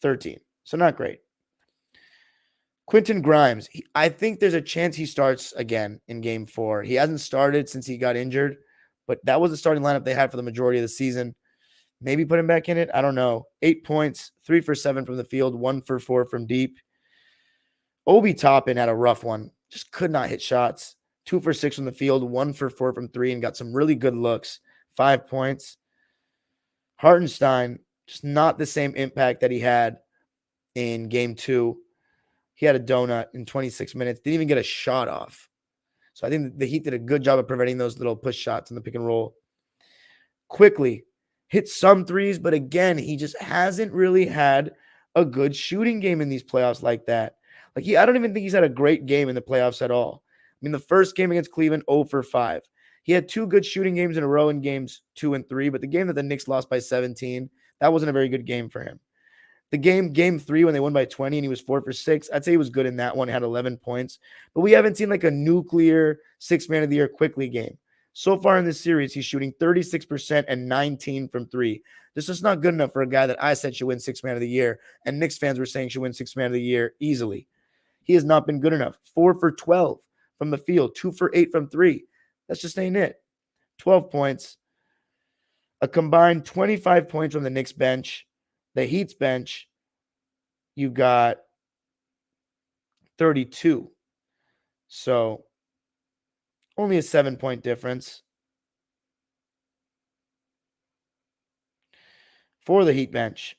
13. So not great. Quentin Grimes. I think there's a chance he starts again in game 4. He hasn't started since he got injured, but that was the starting lineup they had for the majority of the season. Maybe put him back in it. I don't know. 8 points, 3 for 7 from the field, 1 for 4 from deep. Obi Toppin had a rough one. Just could not hit shots. 2 for 6 from the field, 1 for 4 from 3, and got some really good looks. 5 points. Hartenstein, just not the same impact that he had in game 2. He had a donut in 26 minutes. Didn't even get a shot off. So I think the Heat did a good job of preventing those little push shots in the pick and roll. Quickly hit some threes, but again, he just hasn't really had a good shooting game in these playoffs like that. I don't even think he's had a great game in the playoffs at all. I mean, the first game against Cleveland, 0 for 5. He had 2 good shooting games in a row in games 2 and 3, but the game that the Knicks lost by 17, that wasn't a very good game for him. The game 3 when they won by 20 and he was 4 for 6, I'd say he was good in that one. He had 11 points, but we haven't seen a nuclear 6 man of the year quickly game. So far in this series, he's shooting 36% and 19 from 3. This is not good enough for a guy that I said should win 6 man of the year, and Knicks fans were saying should win 6 man of the year easily. He has not been good enough. 4 for 12 from the field, 2 for 8 from 3. That's just ain't it. 12 points. A combined 25 points from the Knicks bench. The Heat's bench, you got 32. So only a 7-point difference for the Heat bench.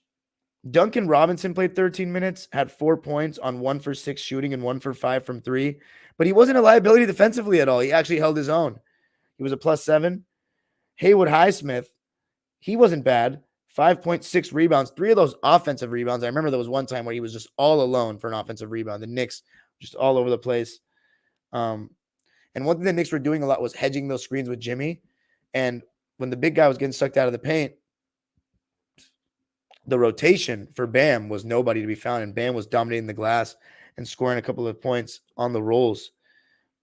Duncan Robinson played 13 minutes, had 4 points on 1 for 6 shooting and 1 for 5 from 3. But he wasn't a liability defensively at all. He actually held his own. He was a +7. Haywood Highsmith, he wasn't bad. 5.6 rebounds, 3 of those offensive rebounds. I remember there was one time where he was just all alone for an offensive rebound. The Knicks just all over the place. And one thing the Knicks were doing a lot was hedging those screens with Jimmy. And when the big guy was getting sucked out of the paint, the rotation for Bam was nobody to be found. And Bam was dominating the glass and scoring a couple of points on the rolls.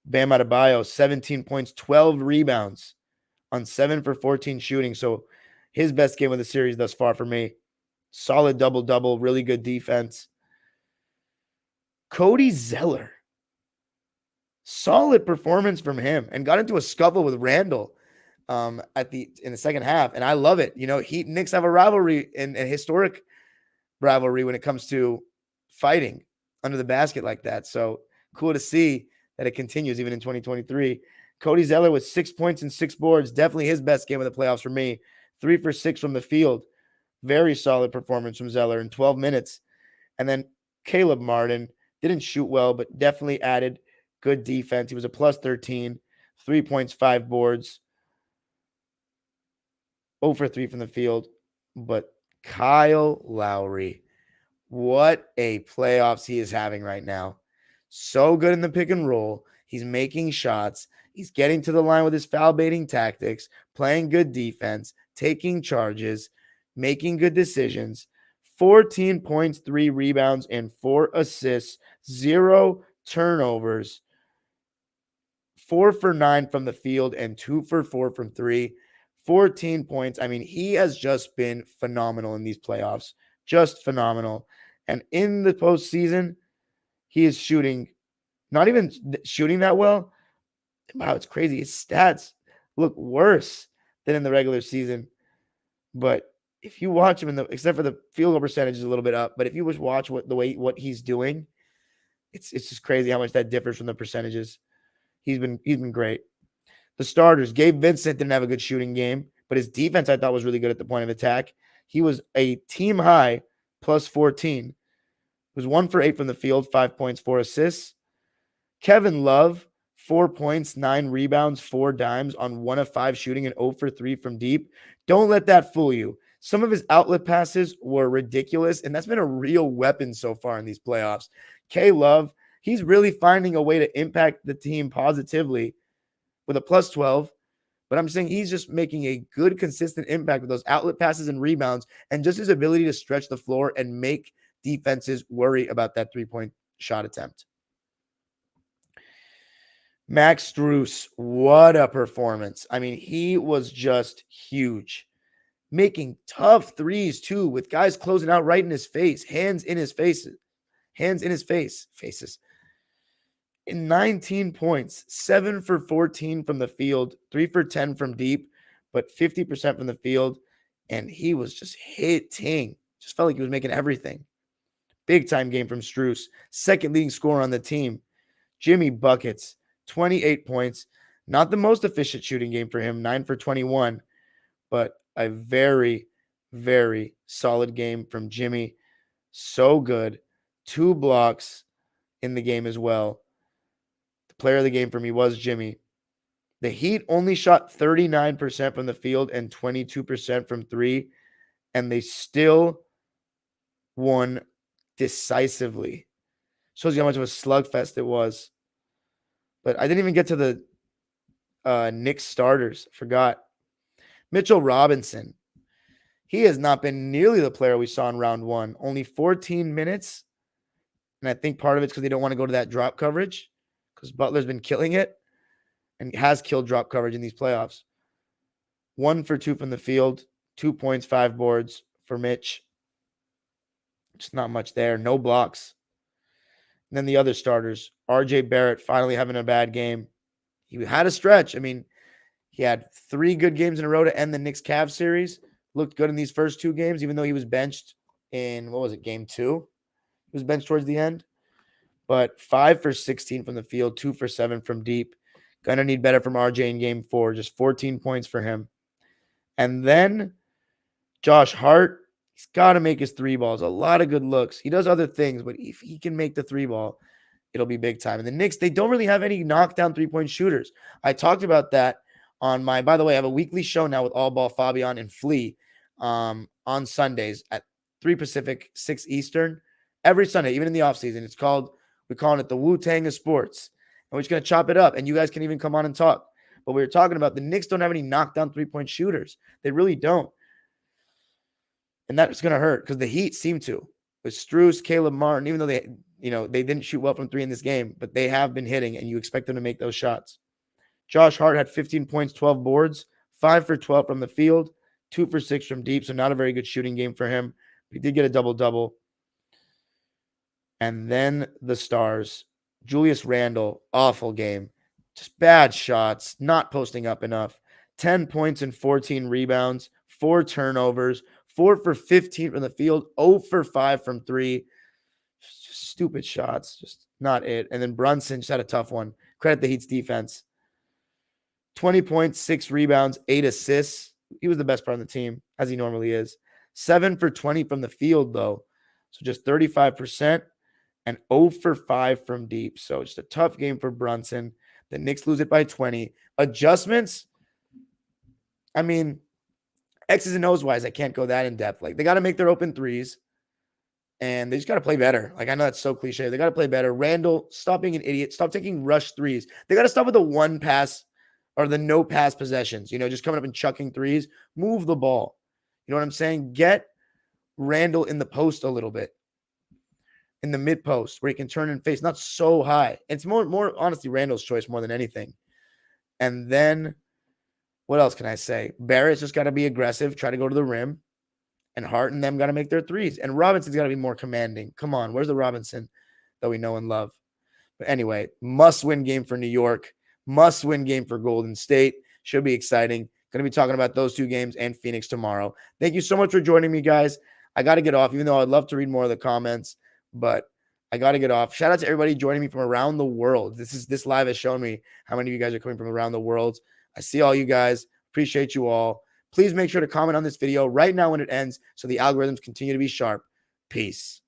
Bam Adebayo, 17 points, 12 rebounds on 7 for 14 shooting. So his best game of the series thus far for me. Solid double-double, really good defense. Cody Zeller. Solid performance from him and got into a scuffle with Randall in the second half. And I love it. You know, Heat and Knicks have a rivalry and a historic rivalry when it comes to fighting under the basket like that. So cool to see that it continues even in 2023. Cody Zeller with 6 points and 6 boards. Definitely his best game of the playoffs for me. 3 for 6 from the field. Very solid performance from Zeller in 12 minutes. And then Caleb Martin didn't shoot well, but definitely added good defense. He was a plus 13, 3 points, 5 boards. 0 for 3 from the field. But Kyle Lowry, what a playoffs he is having right now. So good in the pick and roll. He's making shots. He's getting to the line with his foul baiting tactics, playing good defense, taking charges, making good decisions. 14 points, 3 rebounds, and 4 assists, 0 turnovers. 4 for 9 from the field and 2 for 4 from 3. 14 points. I mean, he has just been phenomenal in these playoffs. Just phenomenal. And in the postseason, he is shooting, not even shooting that well. Wow, it's crazy. His stats look worse than in the regular season. But if you watch him except for the field goal percentage is a little bit up, but if you just watch what he's doing, it's just crazy how much that differs from the percentages. He's been great. The starters, Gabe Vincent didn't have a good shooting game, but his defense I thought was really good at the point of attack. He was a team high plus 14. It was 1 for 8 from the field, 5 points, 4 assists. Kevin Love, 4 points, 9 rebounds, 4 dimes on 1 of 5 shooting and 0 for 3 from deep. Don't let that fool you. Some of his outlet passes were ridiculous, and that's been a real weapon so far in these playoffs. K Love, he's really finding a way to impact the team positively with a plus 12. But I'm saying he's just making a good, consistent impact with those outlet passes and rebounds and just his ability to stretch the floor and make defenses worry about that 3-point shot attempt. Max Strus, what a performance. I mean, he was just huge. Making tough threes, too, with guys closing out right in his face, hands in his faces. In 19 points, 7 for 14 from the field, 3 for 10 from deep, but 50% from the field. And he was just hitting. Just felt like he was making everything. Big time game from Strus. Second leading scorer on the team. Jimmy buckets, 28 points. Not the most efficient shooting game for him, 9 for 21. But a very, very solid game from Jimmy. So good. 2 blocks in the game as well. Player of the game for me was Jimmy. The Heat only shot 39% from the field and 22% from 3, and they still won decisively. Shows you how much of a slugfest it was. But I didn't even get to the Knicks starters. Forgot. Mitchell Robinson. He has not been nearly the player we saw in round 1. Only 14 minutes. And I think part of it's because they don't want to go to that drop coverage, because Butler's been killing it and has killed drop coverage in these playoffs. 1 for 2 from the field, 2 points, 5 boards for Mitch. Just not much there. No blocks. And then the other starters, RJ Barrett finally having a bad game. He had a stretch. I mean, he had 3 good games in a row to end the Knicks-Cavs series. Looked good in these first 2 games, even though he was benched in, game 2? He was benched towards the end. But 5 for 16 from the field, 2 for 7 from deep. Gonna need better from RJ in game 4. Just 14 points for him. And then Josh Hart, he's got to make his 3 balls. A lot of good looks. He does other things, but if he can make the 3 ball, it'll be big time. And the Knicks, they don't really have any knockdown 3-point shooters. I talked about that on my, by the way, I have a weekly show now with ALLBALL, Fabian, and Flea on Sundays at 3 Pacific, 6 Eastern. Every Sunday, even in the offseason. It's called, we're calling it the Wu-Tang of sports. And we're just going to chop it up. And you guys can even come on and talk. But we were talking about the Knicks don't have any knockdown 3-point shooters. They really don't. And that's going to hurt because the Heat seem to. With Strus, Caleb Martin, even though they didn't shoot well from 3 in this game, but they have been hitting, and you expect them to make those shots. Josh Hart had 15 points, 12 boards, 5 for 12 from the field, 2 for 6 from deep. So not a very good shooting game for him. He did get a double-double. And then the stars. Julius Randle, awful game. Just bad shots, not posting up enough. 10 points and 14 rebounds, 4 turnovers, 4 for 15 from the field, 0 for 5 from 3. Just stupid shots, just not it. And then Brunson just had a tough one. Credit the Heat's defense. 20 points, 6 rebounds, 8 assists. He was the best part of the team, as he normally is. 7 for 20 from the field, though. So just 35%. And 0 for 5 from deep. So just a tough game for Brunson. The Knicks lose it by 20. Adjustments, I mean, X's and O's wise, I can't go that in depth. Like, they got to make their open threes. And they just got to play better. Like, I know that's so cliche. They got to play better. Randall, stop being an idiot. Stop taking rush threes. They got to stop with the one pass or the no pass possessions. You know, just coming up and chucking threes. Move the ball. You know what I'm saying? Get Randall in the post a little bit. In the mid post where he can turn and face, not so high. It's more honestly Randall's choice more than anything. And then what else can I say? Barrett's just got to be aggressive, try to go to the rim, and Hart and them got to make their threes. And Robinson's got to be more commanding. Come on, where's the Robinson that we know and love? But anyway, must-win game for New York, must-win game for Golden State. Should be exciting. Going to be talking about those 2 games and Phoenix tomorrow. Thank you so much for joining me, guys. I got to get off, even though I'd love to read more of the comments. But I got to get off. Shout out to everybody joining me from around the world. This live has shown me how many of you guys are coming from around the world. I see all you guys. Appreciate you all. Please make sure to comment on this video right now when it ends so the algorithms continue to be sharp. Peace.